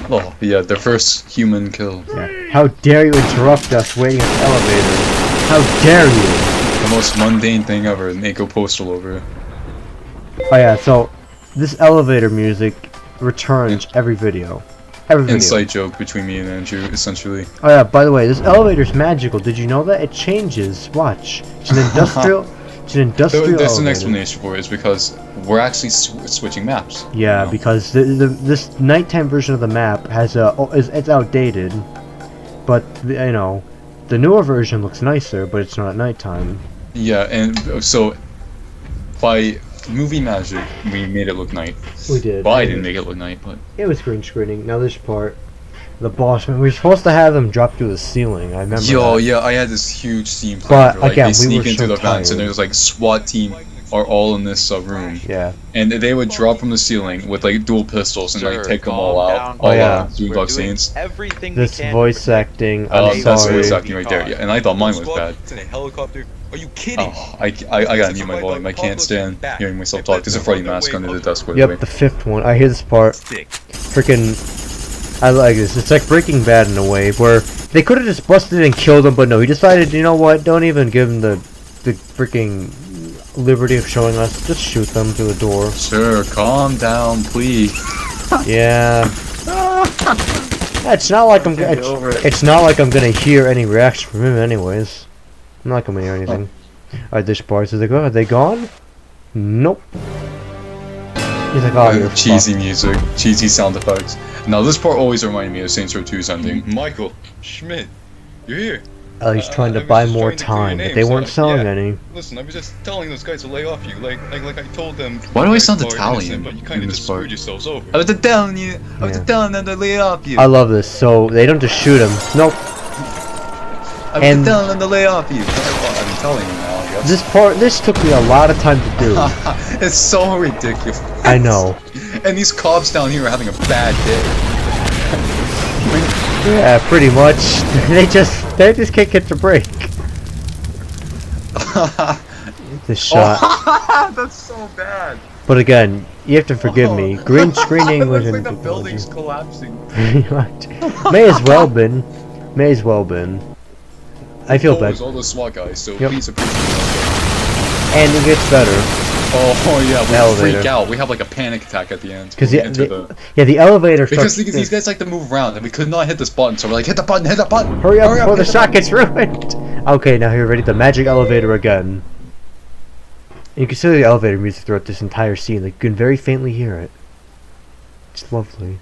Speaker 2: Oh yeah, their first human kill.
Speaker 1: Yeah. How dare you interrupt us waiting at the elevator? How dare you?
Speaker 2: The most mundane thing ever, and they go postal over it.
Speaker 1: Oh yeah, so this elevator music returns every video.
Speaker 2: Inside joke between me and Andrew, essentially.
Speaker 1: Oh yeah, by the way, this elevator's magical. Did you know that? It changes. Watch. It's an industrial... It's an industrial
Speaker 2: There's an
Speaker 1: elevator.
Speaker 2: explanation for it. It's because we're actually switching maps.
Speaker 1: Yeah, because this nighttime version of the map has it's outdated, but you know, the newer version looks nicer, but it's not at nighttime.
Speaker 2: Yeah, and so by movie magic, we made it look night.
Speaker 1: We did.
Speaker 2: Well, I didn't make it look night, but
Speaker 1: it was green screening. Now this part, the boss man, we were supposed to have them drop through the ceiling. I remember.
Speaker 2: Yeah, I had this huge scene plan.
Speaker 1: But
Speaker 2: like,
Speaker 1: again,
Speaker 2: they sneak
Speaker 1: we were
Speaker 2: into
Speaker 1: so
Speaker 2: the vents,
Speaker 1: tired.
Speaker 2: and there's like SWAT team are all in this room.
Speaker 1: Yeah.
Speaker 2: And they would drop from the ceiling with like dual pistols and like take them all out.
Speaker 1: Oh yeah.
Speaker 2: Doing scenes.
Speaker 1: This voice acting.
Speaker 2: That's
Speaker 1: sorry.
Speaker 2: voice acting right there. Yeah, and I thought mine was bad.
Speaker 7: In a helicopter. Are you kidding?
Speaker 2: Oh, I gotta mute my volume. I can't stand hearing myself talk. There's a Freddy mask under the desk, by the way.
Speaker 1: Yep, the fifth one. I hear this part. Freaking. I like this. It's like Breaking Bad in a way, where they could have just busted and killed him, but no, he decided, you know what? Don't even give him the freaking liberty of showing us. Just shoot them through the door.
Speaker 2: Sir, calm down, please.
Speaker 1: Yeah. It's not like it's not like I'm gonna hear any reaction from him, anyways. I'm not gonna hear anything. Alright, this part. Are they gone? Nope. He's like, oh, you're
Speaker 2: cheesy music, cheesy sound effects. Now this part always reminded me of Saints Row 2's ending.
Speaker 7: Michael, Schmitt, you're here.
Speaker 1: He's trying to buy more time, but they weren't selling any.
Speaker 7: Listen, I was just telling those guys to lay off you, like I told them.
Speaker 2: Why do I sound Italian
Speaker 7: but you kind
Speaker 2: in
Speaker 7: of
Speaker 2: this
Speaker 7: just
Speaker 2: part?
Speaker 7: screwed yourselves over.
Speaker 2: I was telling you, I was telling them to lay off you.
Speaker 1: I love this. So they don't just shoot him. Nope.
Speaker 2: I was telling them to lay off you. I'm telling you now. I guess.
Speaker 1: This took me a lot of time to do.
Speaker 2: It's so ridiculous.
Speaker 1: I know.
Speaker 2: And these cops down here are having a bad day.
Speaker 1: Yeah, pretty much. They just can't get the break. The shot.
Speaker 2: That's so bad.
Speaker 1: But again, you have to forgive me. Green screening was
Speaker 2: like the building's collapsing.
Speaker 1: May as well been. May as well been. I feel bad.
Speaker 2: All the SWAT guys, so please appreciate it.
Speaker 1: And it gets better.
Speaker 2: Oh yeah, we freak
Speaker 1: elevator.
Speaker 2: out. We have like a panic attack at the end.
Speaker 1: Because the elevator
Speaker 2: because
Speaker 1: starts...
Speaker 2: these guys like to move around, and we could not hit this button, so we're like, hit the button, hit the button!
Speaker 1: Hurry up before the shot gets ruined! Okay, now here, ready? The magic elevator again. You can see the elevator music throughout this entire scene. Like, you can very faintly hear it. It's lovely.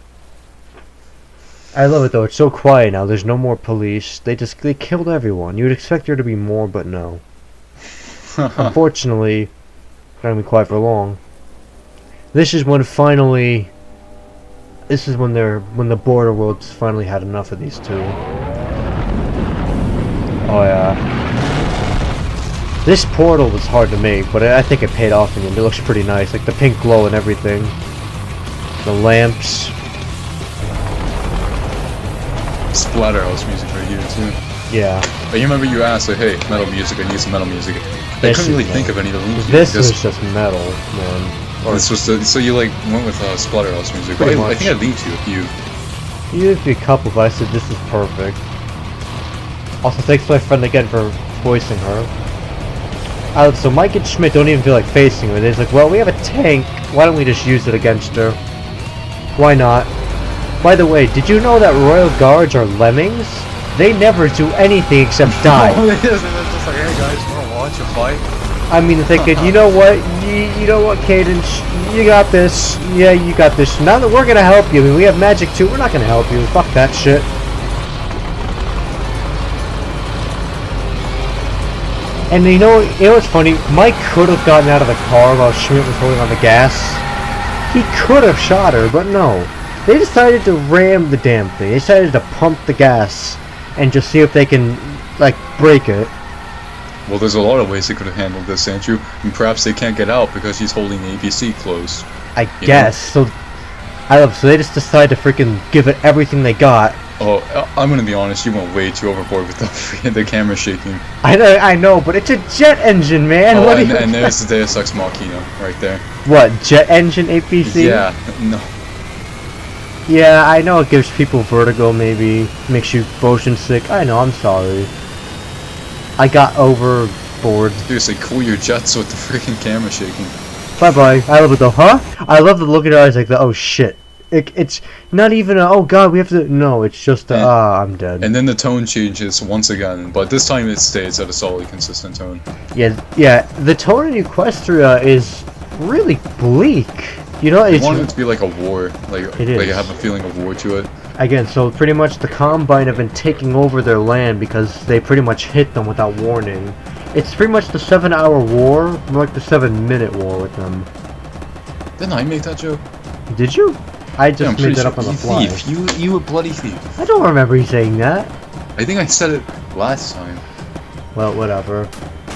Speaker 1: I love it though. It's so quiet now. There's no more police. They killed everyone. You would expect there to be more, but no. Unfortunately, not gonna be quiet for long. This is when finally. This is when the border worlds finally had enough of these two. Oh yeah. This portal was hard to make, but I think it paid off in the end. It looks pretty nice, like the pink glow and everything. The lamps.
Speaker 2: Splatterhouse music right here too.
Speaker 1: Yeah.
Speaker 2: But you remember you asked like, hey, metal music, I need some metal music. They couldn't really think of any of the rooms.
Speaker 1: This was just metal, man.
Speaker 2: Or this was so you like went with Splatterhouse music. Well, I think I linked you a few.
Speaker 1: You used a couple, but I said this is perfect. Also, thanks to my friend again for voicing her. So Mike and Schmitt don't even feel like facing her. They're just like, well, we have a tank. Why don't we just use it against her? Why not? By the way, did you know that Royal Guards are lemmings? They never do anything except die.
Speaker 2: It's just like, hey guys, wanna watch a fight?
Speaker 1: I mean, thinking, you know what? You know what, Cadence? You got this. Yeah, you got this. Now that we're gonna help you, I mean, we have magic too. We're not gonna help you. Fuck that shit. And you know what's funny? Mike could have gotten out of the car while Schmitt was holding on the gas. He could have shot her, but no. They decided to ram the damn thing. They decided to pump the gas and just see if they can, like, break it.
Speaker 2: Well, there's a lot of ways they could have handled this, Andrew. And perhaps they can't get out because he's holding the APC closed.
Speaker 1: I guess. So they just decided to freaking give it everything they got.
Speaker 2: Oh, I'm gonna be honest, you went way too overboard with the camera shaking.
Speaker 1: I know, but it's a jet engine, man.
Speaker 2: Oh,
Speaker 1: what
Speaker 2: and there's the Deus Ex Machina right there.
Speaker 1: What, jet engine APC?
Speaker 2: Yeah, no.
Speaker 1: Yeah, I know it gives people vertigo, maybe makes you motion sick. I know, I'm sorry. I got overboard.
Speaker 2: Seriously, cool your jets with the freaking camera shaking.
Speaker 1: Bye bye. I love it though, huh? I love the look in your eyes like the oh shit. It's not even a, oh god, we have to, no, it's just a, I'm dead.
Speaker 2: And then the tone changes once again, but this time it stays at a solidly consistent tone.
Speaker 1: Yeah, the tone in Equestria is really bleak. You know, it's...
Speaker 2: I want it to be like a war, like I have a feeling of war to it.
Speaker 1: Again, so pretty much the Combine have been taking over their land because they pretty much hit them without warning. It's pretty much the 7-hour war, more like the 7-minute war with them.
Speaker 2: Didn't I make that joke?
Speaker 1: Did you? I just made that up on the fly.
Speaker 2: Thief. You a bloody thief.
Speaker 1: I don't remember you saying that.
Speaker 2: I think I said it last time.
Speaker 1: Well, whatever.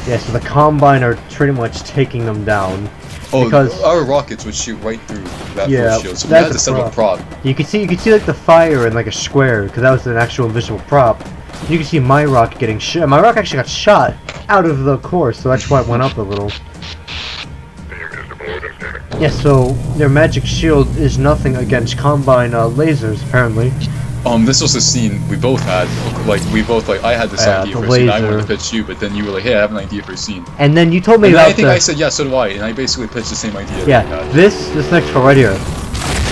Speaker 1: Yeah, so the Combine are pretty much taking them down.
Speaker 2: Oh,
Speaker 1: because
Speaker 2: our rockets would shoot right through that first shield, so we had to set up a prop.
Speaker 1: You could see like the fire in like a square, because that was an actual invisible prop. You can see my rocket getting shot. My rocket actually got shot out of the course, so that's why it went up a little. Yeah, so their magic shield is nothing against Combine lasers, apparently.
Speaker 2: This was a scene we both had. I had this idea for a scene. I wanted to pitch you, but then you were like, hey, I have an idea for a scene.
Speaker 1: And then you told me about
Speaker 2: I think I said, yeah, so do I, and I basically pitched the same idea.
Speaker 1: Yeah, this next part right here.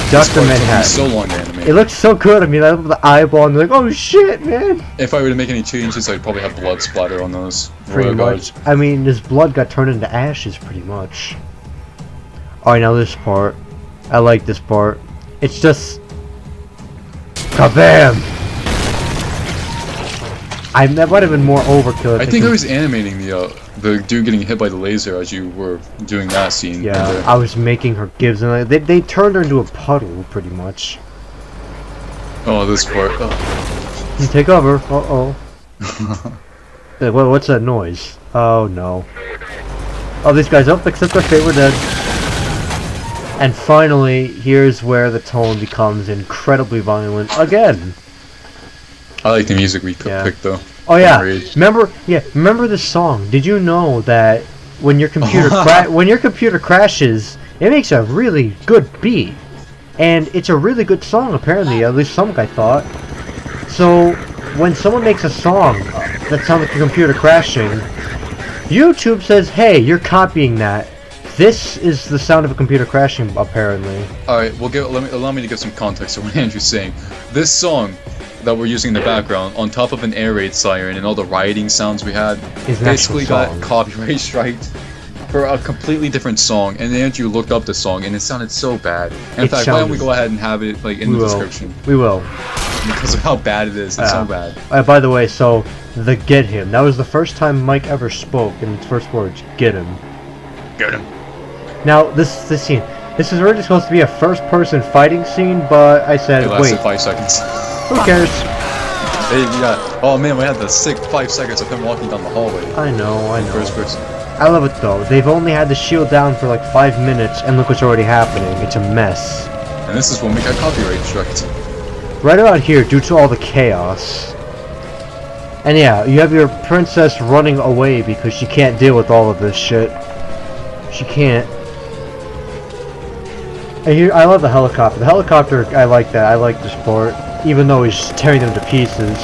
Speaker 1: Dr. Manhattan.
Speaker 2: So long to animate.
Speaker 1: It looks so good. I mean, I love the eyeball, and they're like, oh shit, man.
Speaker 2: If I were to make any changes, I'd probably have blood splatter on those.
Speaker 1: Pretty much. I mean, his blood got turned into ashes, pretty much. Alright, now this part. I like this part. It's just... kabam! That might have been more overkill.
Speaker 2: I think I was animating the dude getting hit by the laser as you were doing that scene.
Speaker 1: Yeah, I was making her gives, and they turned her into a puddle, pretty much.
Speaker 2: Oh, this part. Oh.
Speaker 1: You take over. Uh-oh. Hey, what's that noise? Oh, no. Oh, these guys up, except their fate were dead. And finally, here's where the tone becomes incredibly violent again.
Speaker 2: I like the music we picked though.
Speaker 1: Oh yeah, remember this song? Did you know that when your computer crashes, it makes a really good beat, and it's a really good song apparently. At least some guy thought. So when someone makes a song that sounds like a computer crashing, YouTube says, "Hey, you're copying that." This is the sound of a computer crashing, apparently.
Speaker 2: Alright, allow me to give some context to what Andrew's saying. This song that we're using in the background, on top of an air raid siren and all the rioting sounds we had, basically got copyright striked for a completely different song, and Andrew looked up the song, and it sounded so bad. In fact, why don't we go ahead and have it in the description?
Speaker 1: We will.
Speaker 2: Because of how bad it is, it's so bad.
Speaker 1: By the way, so, the get him. That was the first time Mike ever spoke, in his first words, get him.
Speaker 2: Get him.
Speaker 1: Now, this scene. This is originally supposed to be a first-person fighting scene, but I said,
Speaker 2: it lasted 5 seconds.
Speaker 1: Who cares?
Speaker 2: Oh man, we had the sick 5 seconds of him walking down the hallway.
Speaker 1: I know.
Speaker 2: First person.
Speaker 1: I love it though. They've only had the shield down for like 5 minutes, and look what's already happening. It's a mess.
Speaker 2: And this is when we got copyright struck.
Speaker 1: Right about here, due to all the chaos. And yeah, you have your princess running away because she can't deal with all of this shit. She can't. And here, I love the helicopter. The helicopter, I like that. I like this part, even though he's tearing them to pieces.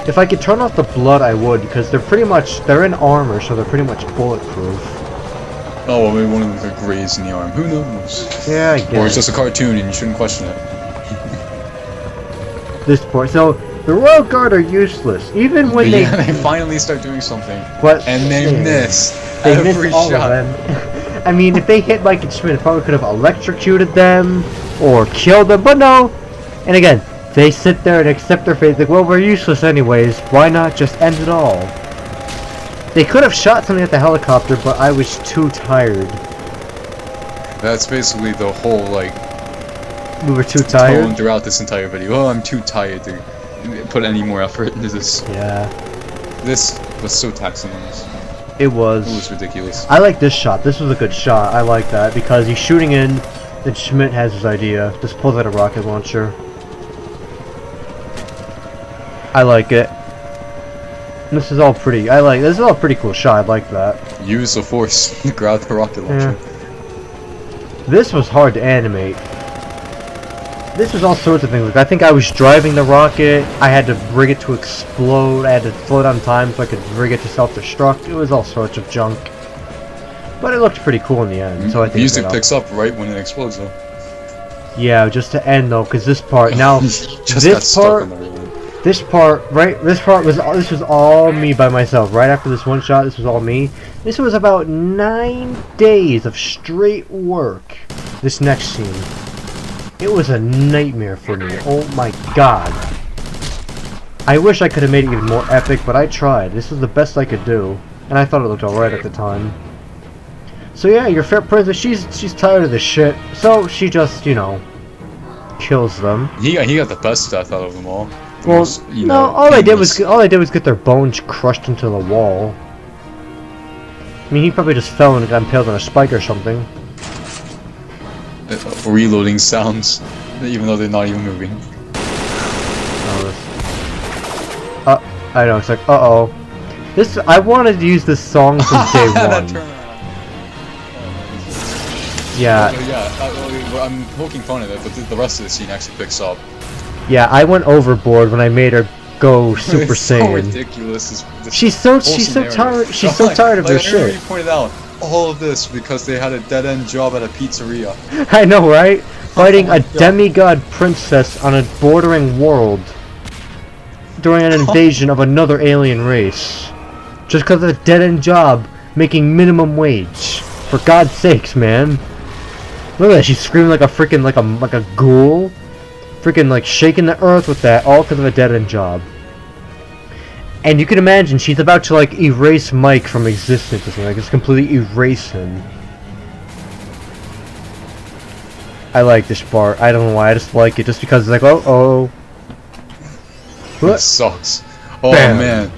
Speaker 1: If I could turn off the blood, I would, because they're in armor, so they're pretty much bulletproof.
Speaker 2: Oh, well, maybe one of them got grazed in the arm. Who knows?
Speaker 1: Yeah, I guess.
Speaker 2: Or it's just a cartoon and you shouldn't question it.
Speaker 1: This part. So, the Royal Guard are useless, even when
Speaker 2: they finally start doing something. And they miss.
Speaker 1: They miss all of them. I mean, if they hit Mike and Schmitt, it probably could have electrocuted them or killed them, but no. And again, they sit there and accept their fate. Like, well, we're useless anyways. Why not just end it all? They could have shot something at the helicopter, but I was too tired.
Speaker 2: That's basically the whole,
Speaker 1: we were too tired?
Speaker 2: Tone throughout this entire video. Oh, I'm too tired to put any more effort into this.
Speaker 1: Yeah.
Speaker 2: This was so taxing on us.
Speaker 1: It was.
Speaker 2: It was ridiculous.
Speaker 1: I like this shot. This was a good shot. I like that because he's shooting in, and Schmitt has his idea. Just pulls out a rocket launcher. I like it. This is all pretty. This is all pretty cool shot. I like that.
Speaker 2: Use the force. Grab the rocket launcher.
Speaker 1: Yeah. This was hard to animate. This was all sorts of things. Like I think I was driving the rocket. I had to rig it to explode. I had to slow down time so I could rig it to self-destruct. It was all sorts of junk. But it looked pretty cool in the end. So I think
Speaker 2: music picks up right when it explodes, though.
Speaker 1: Yeah, just to end though, because this part now. This was all me by myself. Right after this one shot, this was all me. This was about 9 days of straight work. This next scene. It was a nightmare for me. Oh my god. I wish I could have made it even more epic, but I tried. This was the best I could do. And I thought it looked alright at the time. So yeah, your fair princess, she's tired of this shit. So she just, you know, kills them.
Speaker 2: He got the best death out of them all.
Speaker 1: Well, all I did was get their bones crushed into the wall. I mean, he probably just fell and got impaled on a spike or something.
Speaker 2: Reloading sounds, even though they're not even moving.
Speaker 1: I know, it's like, uh-oh. I wanted to use this song since day one. Yeah.
Speaker 2: I'm poking fun at it, but the rest of the scene actually picks up.
Speaker 1: Yeah, I went overboard when I made her go Super Saiyan.
Speaker 2: So ridiculous.
Speaker 1: She's so tired. She's so tired of their shit.
Speaker 2: You pointed out all of this because they had a dead-end job at a pizzeria.
Speaker 1: I know, right? Fighting a demigod princess on a bordering world during an invasion of another alien race, just because of a dead-end job making minimum wage. For God's sakes, man! Look at that. She's screaming like a freaking like a ghoul, freaking like shaking the earth with that, all because of a dead-end job. And you can imagine she's about to like erase Mike from existence or something, like just completely erase him. I like this part. I don't know why, I just like it just because it's like, oh.
Speaker 2: That sucks. Oh Bam. Man.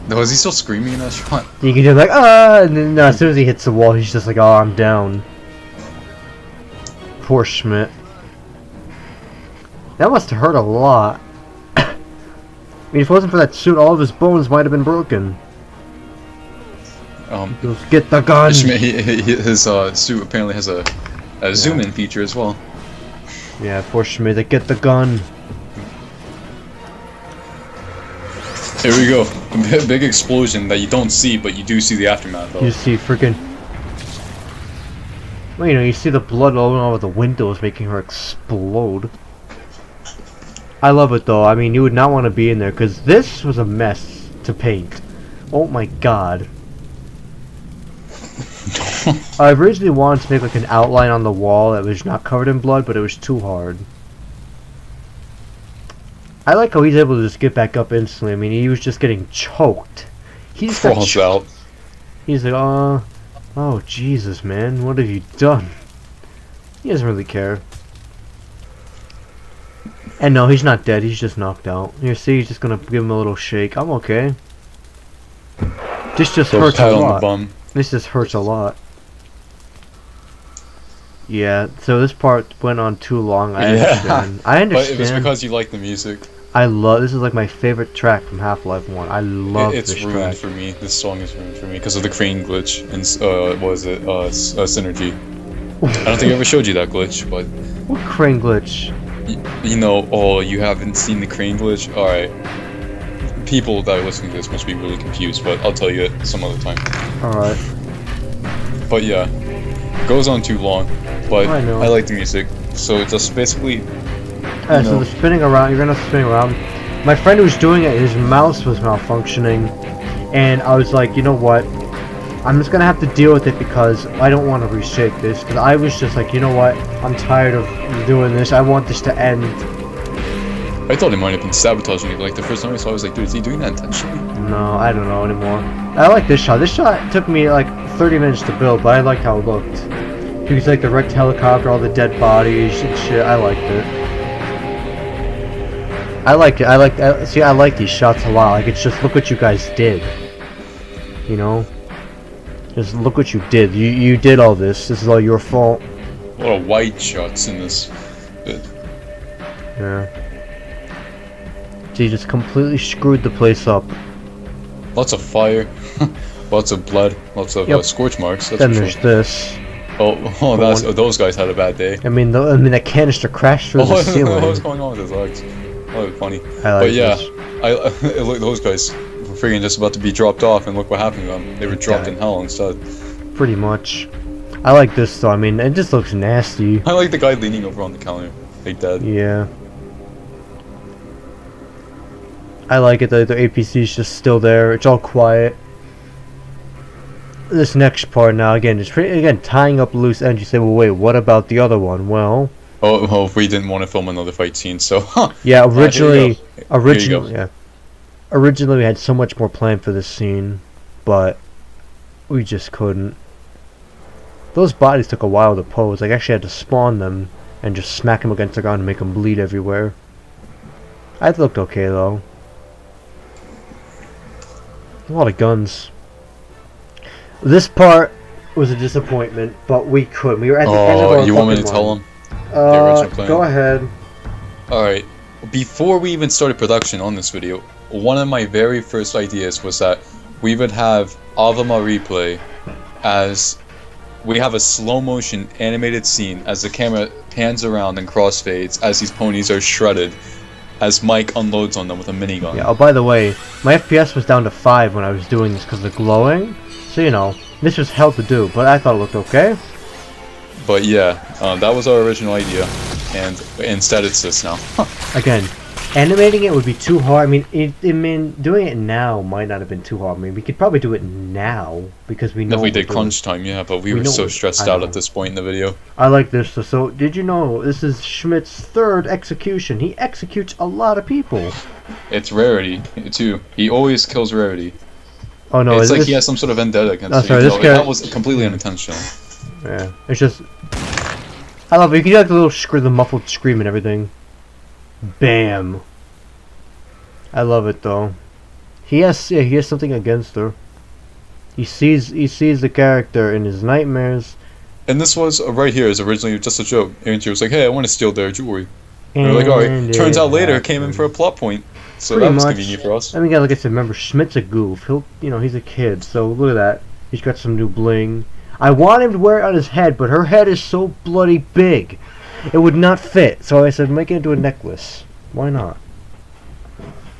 Speaker 2: Was he still screaming in that shot?
Speaker 1: You can just like, ah, and then as soon as he hits the wall, he's just like, oh, I'm down. Poor Schmitt. That must have hurt a lot. I mean, if it wasn't for that suit, all of his bones might have been broken. Just get the gun!
Speaker 2: His suit apparently has a zoom-in feature as well.
Speaker 1: Yeah, poor Schmitt, get the gun!
Speaker 2: Here we go. A big explosion that you don't see, but you do see the aftermath of.
Speaker 1: You see freaking... Well, you know, you see the blood all over the windows making her explode. I love it though. I mean, you would not want to be in there because this was a mess to paint. Oh my god. I originally wanted to make like an outline on the wall that was not covered in blood, but it was too hard. I like how he's able to just get back up instantly. I mean, he was just getting choked. He just got
Speaker 2: falls out.
Speaker 1: He's like, oh Jesus, man, what have you done? He doesn't really care. And no, he's not dead. He's just knocked out. You see, he's just gonna give him a little shake. I'm okay. This just hurts a lot. This just hurts a lot. Yeah. So this part went on too long. I understand. I understand.
Speaker 2: But it was because you like the music.
Speaker 1: I love. This is like my favorite track from Half-Life 1. I love this track.
Speaker 2: It's ruined for me. This song is ruined for me because of the crane glitch and what was it? Synergy. I don't think I ever showed you that glitch, but.
Speaker 1: What crane glitch?
Speaker 2: You know, oh, you haven't seen the crane glitch? Alright. People that are listening to this must be really confused, but I'll tell you it some other time.
Speaker 1: Alright.
Speaker 2: But yeah, it goes on too long, but I like the music. So it's just basically...
Speaker 1: so the spinning around, you're gonna spin around. My friend who was doing it, his mouse was malfunctioning, and I was like, you know what? I'm just gonna have to deal with it because I don't want to reshake this. Because I was just like, you know what? I'm tired of doing this. I want this to end.
Speaker 2: I thought he might have been sabotaging it. Like the first time I saw it, I was like, dude, is he doing that intentionally?
Speaker 1: No, I don't know anymore. I like this shot. This shot took me like 30 minutes to build, but I liked how it looked. Because like the wrecked helicopter, all the dead bodies and shit. I liked it. I like it. See, I like these shots a lot. Like, it's just, look what you guys did. You know? Just look what you did. You did all this. This is all your fault.
Speaker 2: A lot of white shots in this bit.
Speaker 1: Yeah. So you just completely screwed the place up.
Speaker 2: Lots of fire. Lots of blood. Lots of scorch marks. That's
Speaker 1: then there's this.
Speaker 2: Those guys had a bad day.
Speaker 1: I mean, that canister crashed through the ceiling.
Speaker 2: What was going on with his legs? That was funny.
Speaker 1: But yeah,
Speaker 2: look, those guys were freaking just about to be dropped off, and look what happened to them. They were dropped in hell instead.
Speaker 1: Pretty much. I like this though. I mean, it just looks nasty.
Speaker 2: I like the guy leaning over on the counter, like dead.
Speaker 1: Yeah. I like it that the APC's just still there. It's all quiet. This next part now, again, is tying up loose ends. You say, well, wait, what about the other one? Well,
Speaker 2: we didn't want to film another fight scene, so
Speaker 1: yeah, originally we had so much more planned for this scene, but we just couldn't. Those bodies took a while to pose. Like, I actually had to spawn them and just smack them against the ground and make them bleed everywhere. I looked okay though. A lot of guns. This part was a disappointment, but we couldn't. We were at the end of our
Speaker 2: you want me to tell them the original plan?
Speaker 1: Go ahead.
Speaker 2: Alright. Before we even started production on this video, one of my very first ideas was that we would have Avama replay as we have a slow motion animated scene as the camera pans around and crossfades as these ponies are shredded as Mike unloads on them with a minigun.
Speaker 1: Yeah, oh, by the way, my FPS was down to 5 when I was doing this because of the glowing. So, you know, this was hell to do, but I thought it looked okay.
Speaker 2: But yeah, that was our original idea, and instead it's this now.
Speaker 1: Again, animating it would be too hard. I mean, doing it now might not have been too hard. I mean, we could probably do it now because we know.
Speaker 2: If we did crunch time, yeah, but we were so stressed out at this point in the video.
Speaker 1: I like this. So, did you know this is Schmitt's 3rd execution? He executes a lot of people.
Speaker 2: It's Rarity too. He always kills Rarity.
Speaker 1: Oh no!
Speaker 2: It's like he has some sort of vendetta against
Speaker 1: her.
Speaker 2: That was completely unintentional.
Speaker 1: Yeah, it's just. I love it. You can do like the little the muffled scream and everything. Bam. I love it though. He has something against her. He sees the character in his nightmares.
Speaker 2: And this was right here is originally just a joke. And she was like, "Hey, I want to steal their jewelry." And we're like, "All right." Turns out later it came in for a plot point. So that was convenient for us.
Speaker 1: I mean, like I said, remember, Schmitt's a goof. He's a kid, so look at that. He's got some new bling. I want him to wear it on his head, but her head is so bloody big. It would not fit, so I said, make it into a necklace. Why not?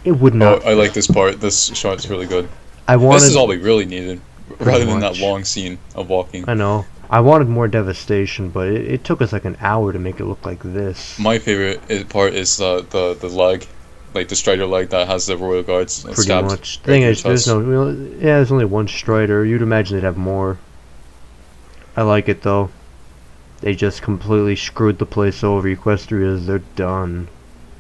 Speaker 1: It would not.
Speaker 2: I like this part. This shot is really good.
Speaker 1: This
Speaker 2: is all we really needed, rather than that long scene of walking.
Speaker 1: I know. I wanted more devastation, but it took us like an hour to make it look like this.
Speaker 2: My favorite part is the leg. Like the Strider leg that has the Royal Guards
Speaker 1: pretty much. The thing is, there's only one Strider. You'd imagine they'd have more. I like it though. They just completely screwed the place over. Equestrias, they're done.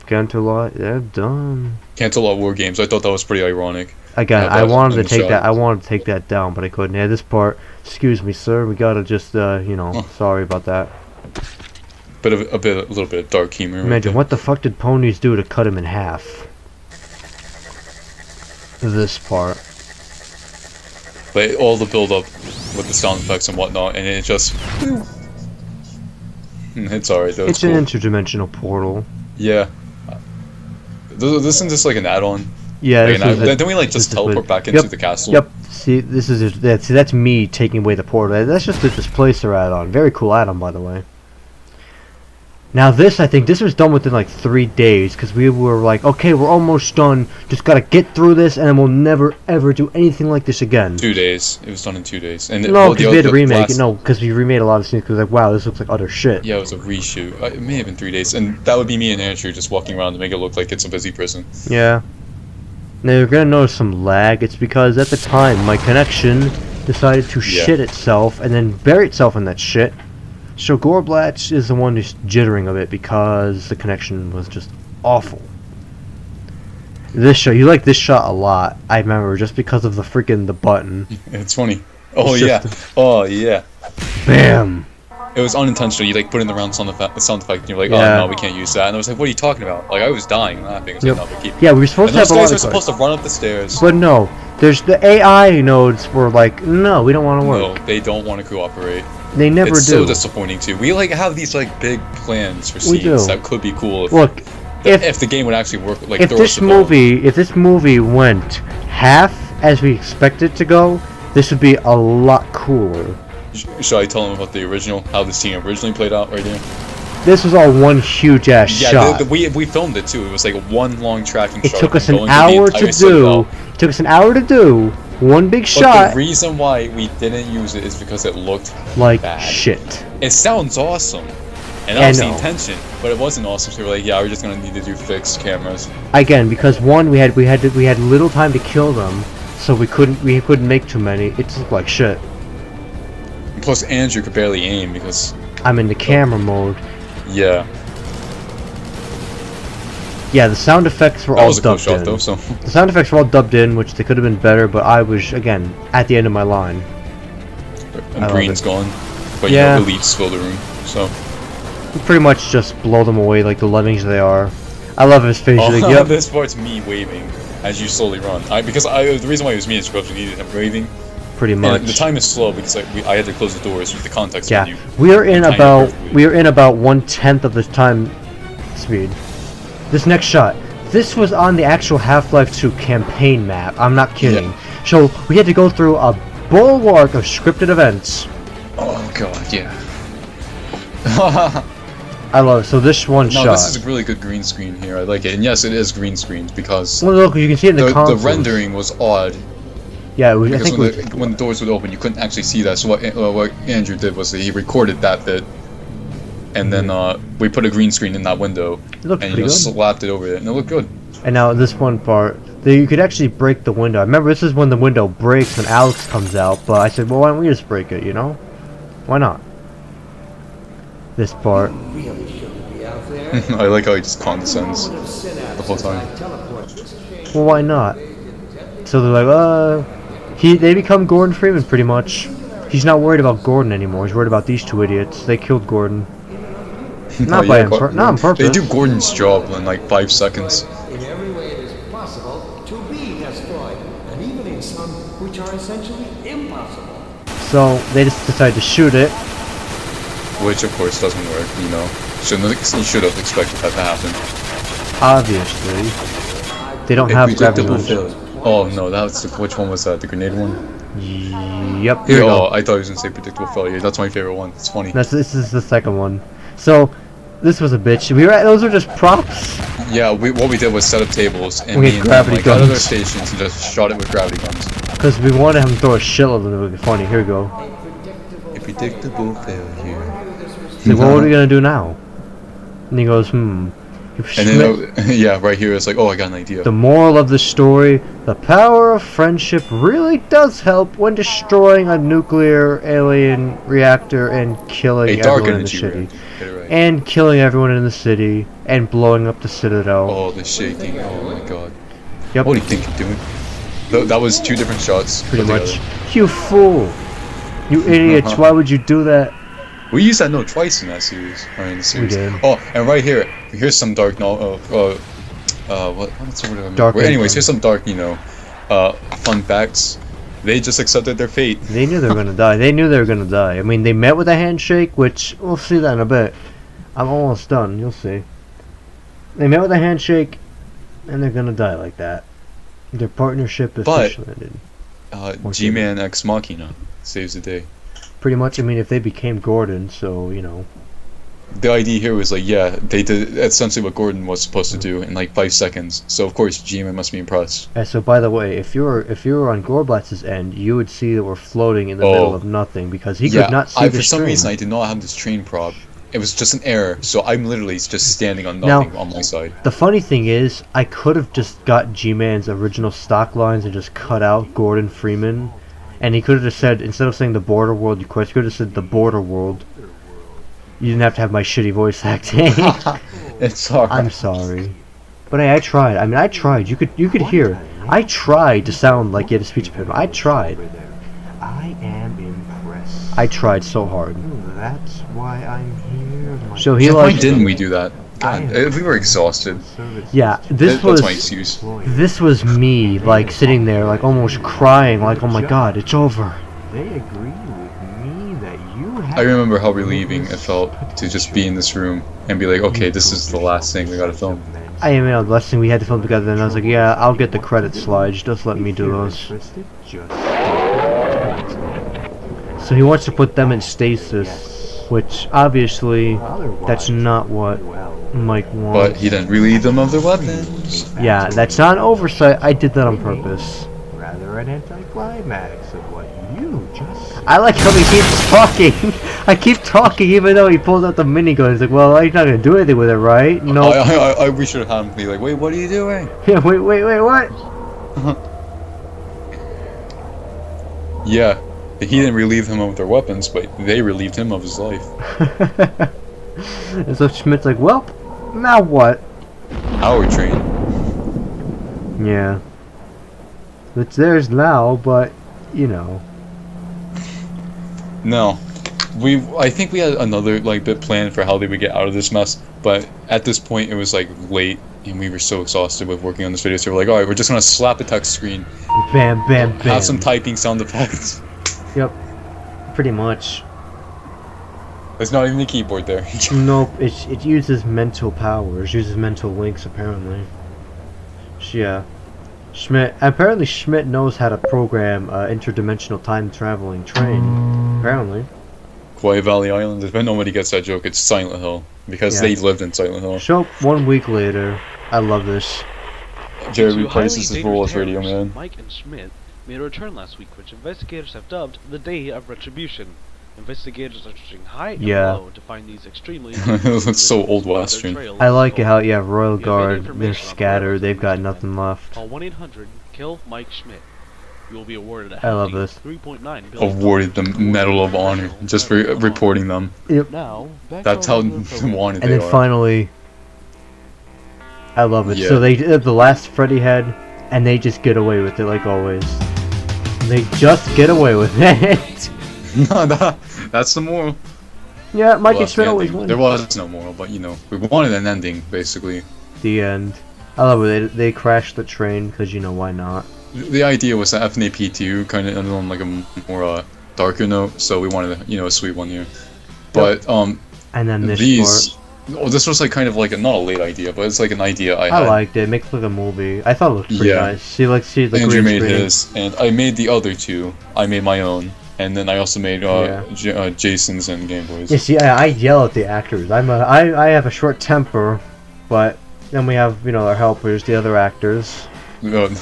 Speaker 1: Canterlot, they're done.
Speaker 2: Canterlot War Games. I thought that was pretty ironic.
Speaker 1: Again, I wanted to take that. I wanted to take that down, but I couldn't. Yeah, this part. Excuse me, sir. We gotta just, sorry about that.
Speaker 2: A little bit of dark humor.
Speaker 1: Imagine, what the fuck did ponies do to cut him in half? This part.
Speaker 2: But all the build up with the sound effects and whatnot, and it just... It's alright though.
Speaker 1: It's an interdimensional portal.
Speaker 2: Yeah. Isn't this like an add-on?
Speaker 1: Yeah.
Speaker 2: Then we like just teleport back into the castle.
Speaker 1: Yep. See, that's me taking away the portal. That's just the displacer add-on. Very cool add-on, by the way. Now I think this was done within like 3 days, because we were like, okay, we're almost done, just gotta get through this, and then we'll never ever do anything like this again.
Speaker 2: 2 days. It was done in 2 days. And
Speaker 1: no, because we had to remake it. No, because we remade a lot of scenes, because like, wow, this looks like utter shit.
Speaker 2: Yeah, it was a reshoot. It may have been 3 days, and that would be me and Andrew just walking around to make it look like it's a busy prison.
Speaker 1: Yeah. Now you're gonna notice some lag. It's because at the time my connection decided to shit itself and then bury itself in that shit. So Gorblatch is the one who's jittering a bit because the connection was just awful. This shot, you like this shot a lot, I remember, just because of the button.
Speaker 2: It's funny. Oh yeah. Oh yeah.
Speaker 1: Bam!
Speaker 2: It was unintentional. You like put in the round sound effect, and you're like,
Speaker 1: Yeah.
Speaker 2: oh no, we can't use that. And I was like, what are you talking about? Like I was dying laughing. I was
Speaker 1: Yep.
Speaker 2: like, no, we keep.
Speaker 1: Yeah, we were supposed
Speaker 2: And
Speaker 1: to have
Speaker 2: those
Speaker 1: a lot
Speaker 2: guys
Speaker 1: of
Speaker 2: are supposed to run up the stairs.
Speaker 1: But no, there's the AI nodes were like, no, we don't want to work.
Speaker 2: No, they don't want to cooperate.
Speaker 1: They never
Speaker 2: It's
Speaker 1: do.
Speaker 2: so disappointing too. We like have these like big plans for
Speaker 1: We
Speaker 2: scenes
Speaker 1: do.
Speaker 2: that could be cool if,
Speaker 1: Look,
Speaker 2: if the game would actually work. Like
Speaker 1: if
Speaker 2: throw
Speaker 1: this
Speaker 2: us a bone.
Speaker 1: movie went half as we expect it to go, this would be a lot cooler.
Speaker 2: Should I tell them about the original, how the scene originally played out right here?
Speaker 1: This was all one huge ass shot.
Speaker 2: We filmed it too. It was like one long tracking
Speaker 1: It
Speaker 2: shot.
Speaker 1: took
Speaker 2: of
Speaker 1: us
Speaker 2: them
Speaker 1: an
Speaker 2: going through the
Speaker 1: hour
Speaker 2: entire
Speaker 1: to
Speaker 2: citadel.
Speaker 1: do. It took us an hour to do one big
Speaker 2: But
Speaker 1: shot.
Speaker 2: the reason why we didn't use it is because it looked
Speaker 1: Like
Speaker 2: bad.
Speaker 1: shit.
Speaker 2: It sounds awesome, and
Speaker 1: I
Speaker 2: that was the
Speaker 1: know.
Speaker 2: intention. But it wasn't awesome. So we were like, yeah, we're just gonna need to do fixed cameras.
Speaker 1: Again, because one, we had little time to kill them, so we couldn't make too many. It just looked like shit.
Speaker 2: And plus, Andrew could barely aim because
Speaker 1: I'm in the camera mode.
Speaker 2: yeah,
Speaker 1: Yeah, the sound effects were
Speaker 2: that
Speaker 1: all
Speaker 2: was a cool
Speaker 1: dubbed
Speaker 2: shot
Speaker 1: in.
Speaker 2: though. So
Speaker 1: The sound effects were all dubbed in, which they could have been better, but I was, again, at the end of my line.
Speaker 2: and
Speaker 1: love
Speaker 2: Green's
Speaker 1: it.
Speaker 2: gone, but
Speaker 1: Yeah.
Speaker 2: you know, Elites fill the room. So
Speaker 1: We pretty much just blow them away like the lemmings they are. I love his face. He's like, yep.
Speaker 2: this part's me waving as you slowly run. The reason why it was me is because we needed him waving.
Speaker 1: Pretty much.
Speaker 2: And the time is slow because I had to close the doors with the context
Speaker 1: Yeah,
Speaker 2: menu.
Speaker 1: we are in
Speaker 2: Time
Speaker 1: about
Speaker 2: perfectly.
Speaker 1: 1/10 of the time speed. This next shot. This was on the actual Half-Life 2 campaign map. I'm not kidding. So we had to go through a bulwark of scripted events.
Speaker 2: Oh god, yeah.
Speaker 1: I love it. So this one
Speaker 2: No,
Speaker 1: shot.
Speaker 2: this is a really good green screen here. I like it, and yes, it is green screens because
Speaker 1: Well, look, you can see it in the
Speaker 2: the
Speaker 1: consoles.
Speaker 2: rendering was odd.
Speaker 1: Yeah, it was, I
Speaker 2: Because
Speaker 1: think
Speaker 2: when the doors would open, you couldn't actually see that. So what Andrew did was that he recorded that bit, and then we put a green screen in that window,
Speaker 1: it looked
Speaker 2: and
Speaker 1: pretty good.
Speaker 2: slapped it over it, and it looked good.
Speaker 1: And now this one part, you could actually break the window. I remember this is when the window breaks when Alex comes out, but I said, well, why don't we just break it, you know? Why not? This part.
Speaker 2: I like how he just condescends the whole time.
Speaker 1: Well, why not? So they're like, they become Gordon Freeman pretty much. He's not worried about Gordon anymore. He's worried about these two idiots. They killed Gordon. Not
Speaker 2: Oh,
Speaker 1: not on purpose.
Speaker 2: They do Gordon's job in like 5 seconds.
Speaker 8: In every way it is possible to be destroyed, and even in some which are essentially impossible.
Speaker 1: So they just decide to shoot it.
Speaker 2: Which of course doesn't work, you know. You should have expected that to happen.
Speaker 1: Obviously, they don't have gravity
Speaker 2: Predictable
Speaker 1: launchers.
Speaker 2: failure. Oh no, which one was that? The grenade one?
Speaker 1: Yep. Here we go.
Speaker 2: I thought he was gonna say predictable failure. That's my favorite one. It's funny.
Speaker 1: This is the second one. So this was a bitch. Those are just props.
Speaker 2: Yeah, what we did was set up tables and
Speaker 1: We
Speaker 2: me
Speaker 1: had
Speaker 2: and
Speaker 1: gravity
Speaker 2: him, got other
Speaker 1: guns.
Speaker 2: stations and just shot it with gravity guns.
Speaker 1: Because we wanted him to throw a shitload of them. It would be funny. Here we go.
Speaker 2: A predictable failure.
Speaker 1: He's like, well, what are we gonna do now? And he goes,
Speaker 2: And
Speaker 1: Schmitt,
Speaker 2: then, yeah, right here it's like, oh, I got an idea.
Speaker 1: the moral of the story, the power of friendship really does help when destroying a nuclear alien reactor and killing
Speaker 2: A dark
Speaker 1: everyone in the
Speaker 2: energy
Speaker 1: city.
Speaker 2: reactor. Get it right.
Speaker 1: And killing everyone in the city and blowing up the Citadel.
Speaker 2: Oh, the shaking. Oh my god.
Speaker 1: Yep,
Speaker 2: What do you think you're doing? That was 2 different shots.
Speaker 1: pretty
Speaker 2: put
Speaker 1: much.
Speaker 2: together.
Speaker 1: You fool! You idiots, why would you do that?
Speaker 2: We used that note twice in that series. Or in the series.
Speaker 1: did.
Speaker 2: Oh, and right here, here's some dark what's the word?
Speaker 1: Dark
Speaker 2: Well, anyways,
Speaker 1: info.
Speaker 2: here's some dark, fun facts. They just accepted their fate.
Speaker 1: They knew they were gonna die. They knew they were gonna die. I mean, they met with a handshake, which we'll see that in a bit. I'm almost done. You'll see. They met with a handshake, and they're gonna die like that. Their partnership officially ended.
Speaker 2: G-Man Ex Machina saves the day.
Speaker 1: Pretty much. I mean, if they became Gordon, so you know.
Speaker 2: The idea here was like, yeah, they did essentially what Gordon was supposed to do in like 5 seconds. So of course, G-Man must be impressed.
Speaker 1: And so, by the way, if you were on Gorblatz's end, you would see that we're floating in the middle of nothing because he could not see the
Speaker 2: for some
Speaker 1: stream.
Speaker 2: reason I did not have this train prop. It was just an error, so I'm literally just standing on nothing on my side.
Speaker 1: The funny thing is, I could have just got G-Man's original stock lines and just cut out Gordon Freeman, and he could have just said, instead of saying the border world, you could have said the border world. You didn't have to have my shitty voice acting.
Speaker 2: It's alright.
Speaker 1: I'm sorry, but hey, I tried. I mean, I tried. You could hear. I tried to sound like you had a speech impediment. I tried.
Speaker 5: I am impressed.
Speaker 1: I tried so hard. that's why I'm here.
Speaker 2: So he why didn't we do that? God, if we were exhausted.
Speaker 1: Yeah, this was
Speaker 2: that's my excuse.
Speaker 1: This was me, like sitting there, like almost crying, like, oh my god, it's over. They agree with me that you have.
Speaker 2: I remember how relieving it felt to just be in this room and be like, okay, this is the last thing we gotta film.
Speaker 1: I mean, the last thing we had to film together, and I was like, yeah, I'll get the credit slides, just let me do those. So he wants to put them in stasis, which obviously that's not what Mike wants.
Speaker 2: But he didn't relieve them of their weapons.
Speaker 1: Yeah, that's not an oversight. I did that on purpose. Rather an anticlimax of what you just said. I like how he keeps talking. I keep talking even though he pulls out the minigun. He's like, well, you're not going to do anything with it, right? No.
Speaker 2: We should have him be like, wait, what are you doing?
Speaker 1: Yeah, wait, what?
Speaker 2: Yeah, he didn't relieve them of their weapons, but they relieved him of his life.
Speaker 1: And so Schmidt's like, well, now what?
Speaker 2: Our train.
Speaker 1: Yeah. It's theirs now, but, you know.
Speaker 2: No. I think we had another, like, bit planned for how they would get out of this mess, but at this point it was, like, late, and we were so exhausted with working on this video, so we're like, alright, we're just gonna slap a text screen.
Speaker 1: Bam, bam, bam.
Speaker 2: Have some typing sound effects.
Speaker 1: Yep. Pretty much.
Speaker 2: There's not even a keyboard there.
Speaker 1: Nope, it uses mental powers, uses mental links, apparently. Yeah. Apparently Schmitt knows how to program interdimensional time-traveling train. Apparently.
Speaker 2: Quiet Valley Island, if nobody gets that joke, it's Silent Hill. Because they lived in Silent Hill.
Speaker 1: So, 1 week later, I love this.
Speaker 2: Jerry replaces his role as Radio Man.
Speaker 9: Mike and Schmitt made a return last week, which investigators have dubbed the Day of Retribution. Investigators are searching high and low to find these extremely...
Speaker 2: It's so old western.
Speaker 1: I like it how, yeah, Royal Guard, they're scattered, they've got nothing left.
Speaker 9: Call 1-800-KILL-MIKE SCHMITT. You will be awarded a
Speaker 1: I love this.
Speaker 9: $3.9 billion.
Speaker 2: Awarded the Medal of Honor just for reporting them.
Speaker 1: Yep.
Speaker 9: Now,
Speaker 2: that's how wanted they are.
Speaker 1: And then finally, I love it.
Speaker 2: Yeah.
Speaker 1: So they did the last Freddy head, and they just get away with it like always. They just get away with it.
Speaker 2: No, that's the moral.
Speaker 1: Yeah, Mike and Schmitt always win.
Speaker 2: There was no moral, but you know, we wanted an ending, basically.
Speaker 1: The end. I love it. They crashed the train because you know why not.
Speaker 2: The idea was that FNAP 2 kind of ended on like a more darker note, so we wanted a sweet one here. But
Speaker 1: and then this
Speaker 2: this was like kind of like not a late idea, but it's like an idea I had.
Speaker 1: I liked it. It makes it like a movie. I thought it looked pretty nice. See the
Speaker 2: Andrew made his, and I made the other two. I made my own. And then I also made Jason's and Game Boy's.
Speaker 1: Yeah, see, I yell at the actors. I have a short temper, but then we have our helpers, the other actors. And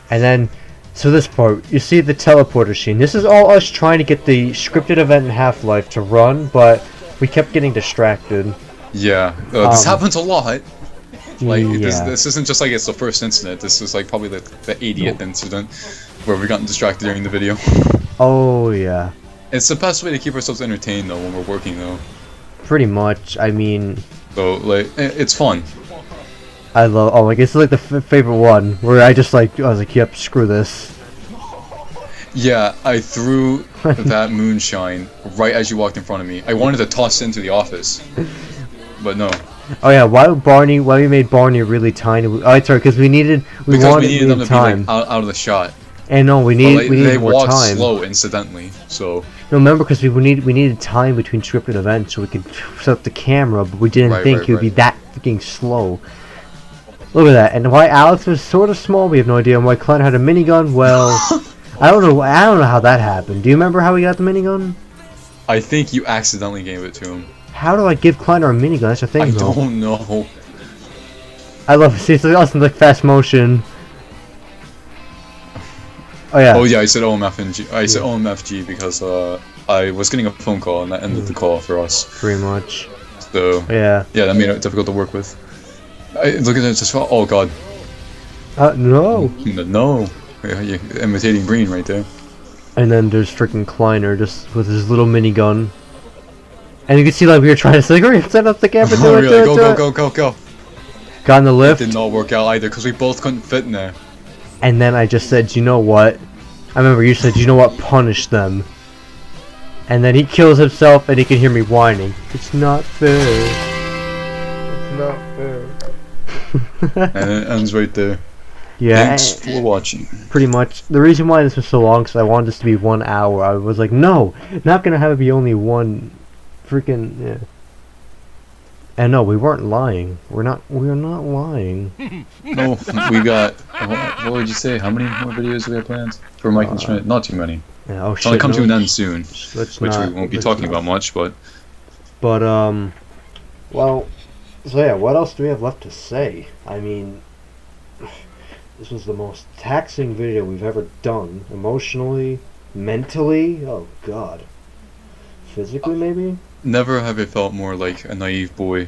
Speaker 1: then, so this part, you see the teleporter scene. This is all us trying to get the scripted event in Half-Life to run, but we kept getting distracted.
Speaker 2: Yeah, this happens a lot. Like this isn't just like it's the first incident. This is like probably the 80th incident where we got distracted during the video.
Speaker 1: Oh yeah.
Speaker 2: It's the best way to keep ourselves entertained though when we're working though.
Speaker 1: Pretty much. I mean.
Speaker 2: So like it's fun.
Speaker 1: I love. Oh, like it's like the favorite one where I was like, yep, screw this.
Speaker 2: Yeah, I threw that moonshine right as you walked in front of me. I wanted to toss it into the office, but no.
Speaker 1: Oh yeah, why we made Barney really tiny? Oh, sorry, because we needed
Speaker 2: them to time. Be like, out of the shot.
Speaker 1: And no, we needed more time.
Speaker 2: They walked slow, incidentally. So.
Speaker 1: No, remember, because we needed time between scripted events so we could set up the camera, but we didn't think it would be that freaking slow. Look at that, and why Alex was sort of small, we have no idea. And why Clint had a minigun, well, I don't know how that happened. Do you remember how we got the minigun?
Speaker 2: I think you accidentally gave it to him.
Speaker 1: How do I give Kleiner a minigun? That's the thing,
Speaker 2: I don't know.
Speaker 1: I love it. See, it's awesome, like fast motion. Oh yeah.
Speaker 2: Oh yeah, I said OMFG. I said OMFG because I was getting a phone call and that ended the call for us.
Speaker 1: Pretty much.
Speaker 2: So yeah, that made it difficult to work with. Look at it, just oh god.
Speaker 1: No.
Speaker 2: No. You're imitating Green right there.
Speaker 1: And then there's freaking Kleiner just with his little minigun. And you can see like we were trying to say, hurry, set up the camera,
Speaker 2: go.
Speaker 1: Got in the lift.
Speaker 2: It did not work out either because we both couldn't fit in there.
Speaker 1: And then I just said, you know what? I remember you said, you know what, punish them. And then he kills himself, and he can hear me whining. It's not fair. It's not fair.
Speaker 2: And it ends right there.
Speaker 1: Yeah.
Speaker 2: Thanks for watching.
Speaker 1: Pretty much. The reason why this was so long is I wanted this to be 1 hour. I was like, no, not gonna have it be only one freaking. Yeah. And no, we weren't lying. We're not lying.
Speaker 2: No, we got. What would you say? How many more videos do we have planned for Mike and Schmitt? Not too many.
Speaker 1: Yeah, oh
Speaker 2: it's gonna come to an end soon,
Speaker 1: which
Speaker 2: we won't be talking about much, but.
Speaker 1: But well, so yeah, what else do we have left to say? I mean, this was the most taxing video we've ever done, emotionally, mentally. Oh God, physically maybe.
Speaker 2: Never have I felt more like a naive boy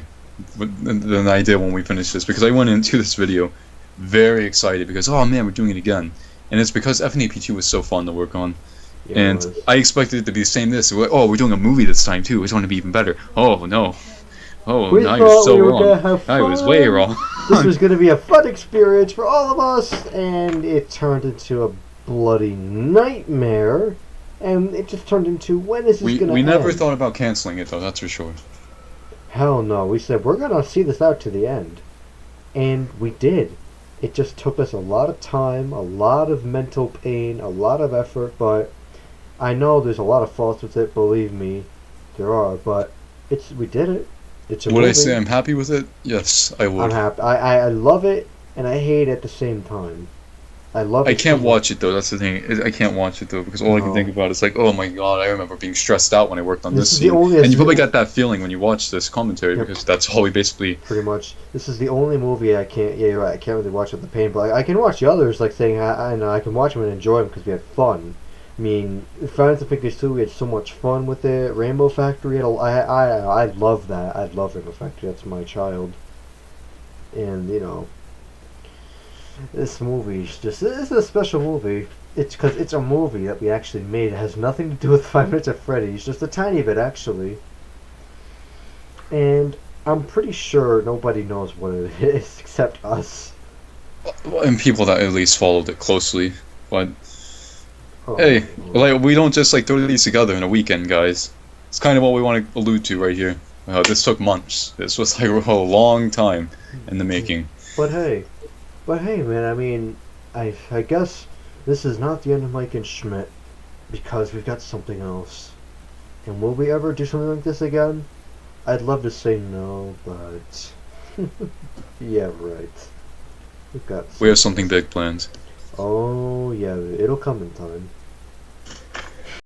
Speaker 2: than I did when we finished this, because I went into this video very excited because, oh man, we're doing it again. And it's because FNAP 2 was so fun to work on. Yeah, and I expected it to be the same this. Oh, we're doing a movie this time too. It's going to be even better. Oh no. Oh, I was so wrong. I was way wrong.
Speaker 1: This was going to be a fun experience for all of us, and it turned into a bloody nightmare. And it just turned into, when is this going to end?
Speaker 2: We never thought about canceling it, though, that's for sure.
Speaker 1: Hell no. We said, we're going to see this out to the end. And we did. It just took us a lot of time, a lot of mental pain, a lot of effort, but I know there's a lot of faults with it, believe me. There are, but we did it. It's a
Speaker 2: would
Speaker 1: movie.
Speaker 2: I say I'm happy with it? Yes, I would.
Speaker 1: I'm happy. I love it, and I hate it at the same time. I love it.
Speaker 2: I can't watch it though. That's the thing. I can't watch it though because all I can think about is like, oh my god, I remember being stressed out when I worked on this scene. And you probably got that feeling when you watch this commentary because that's all we basically.
Speaker 1: Pretty much. This is the only movie I can't. Yeah, you're right. I can't really watch with the pain, but I can watch the others. Like saying, I know I can watch them and enjoy them because we had fun. I mean, Friends of Pinkie 2, we had so much fun with it. Rainbow Factory, I love that. I love Rainbow Factory. That's my child. And you know. This movie is just, this is a special movie. It's because it's a movie that we actually made. It has nothing to do with 5 Nights at Freddy's, just a tiny bit actually. And I'm pretty sure nobody knows what it is except us.
Speaker 2: And people that at least followed it closely. But hey, like we don't just like throw these together in a weekend, guys. It's kind of what we want to allude to right here. This took months. This was like a long time in the making.
Speaker 1: But hey, man, I mean, I guess this is not the end of Mike and Schmitt because we've got something else. And will we ever do something like this again? I'd love to say no, but yeah, right.
Speaker 2: We have something big planned.
Speaker 1: Oh, yeah, it'll come in time.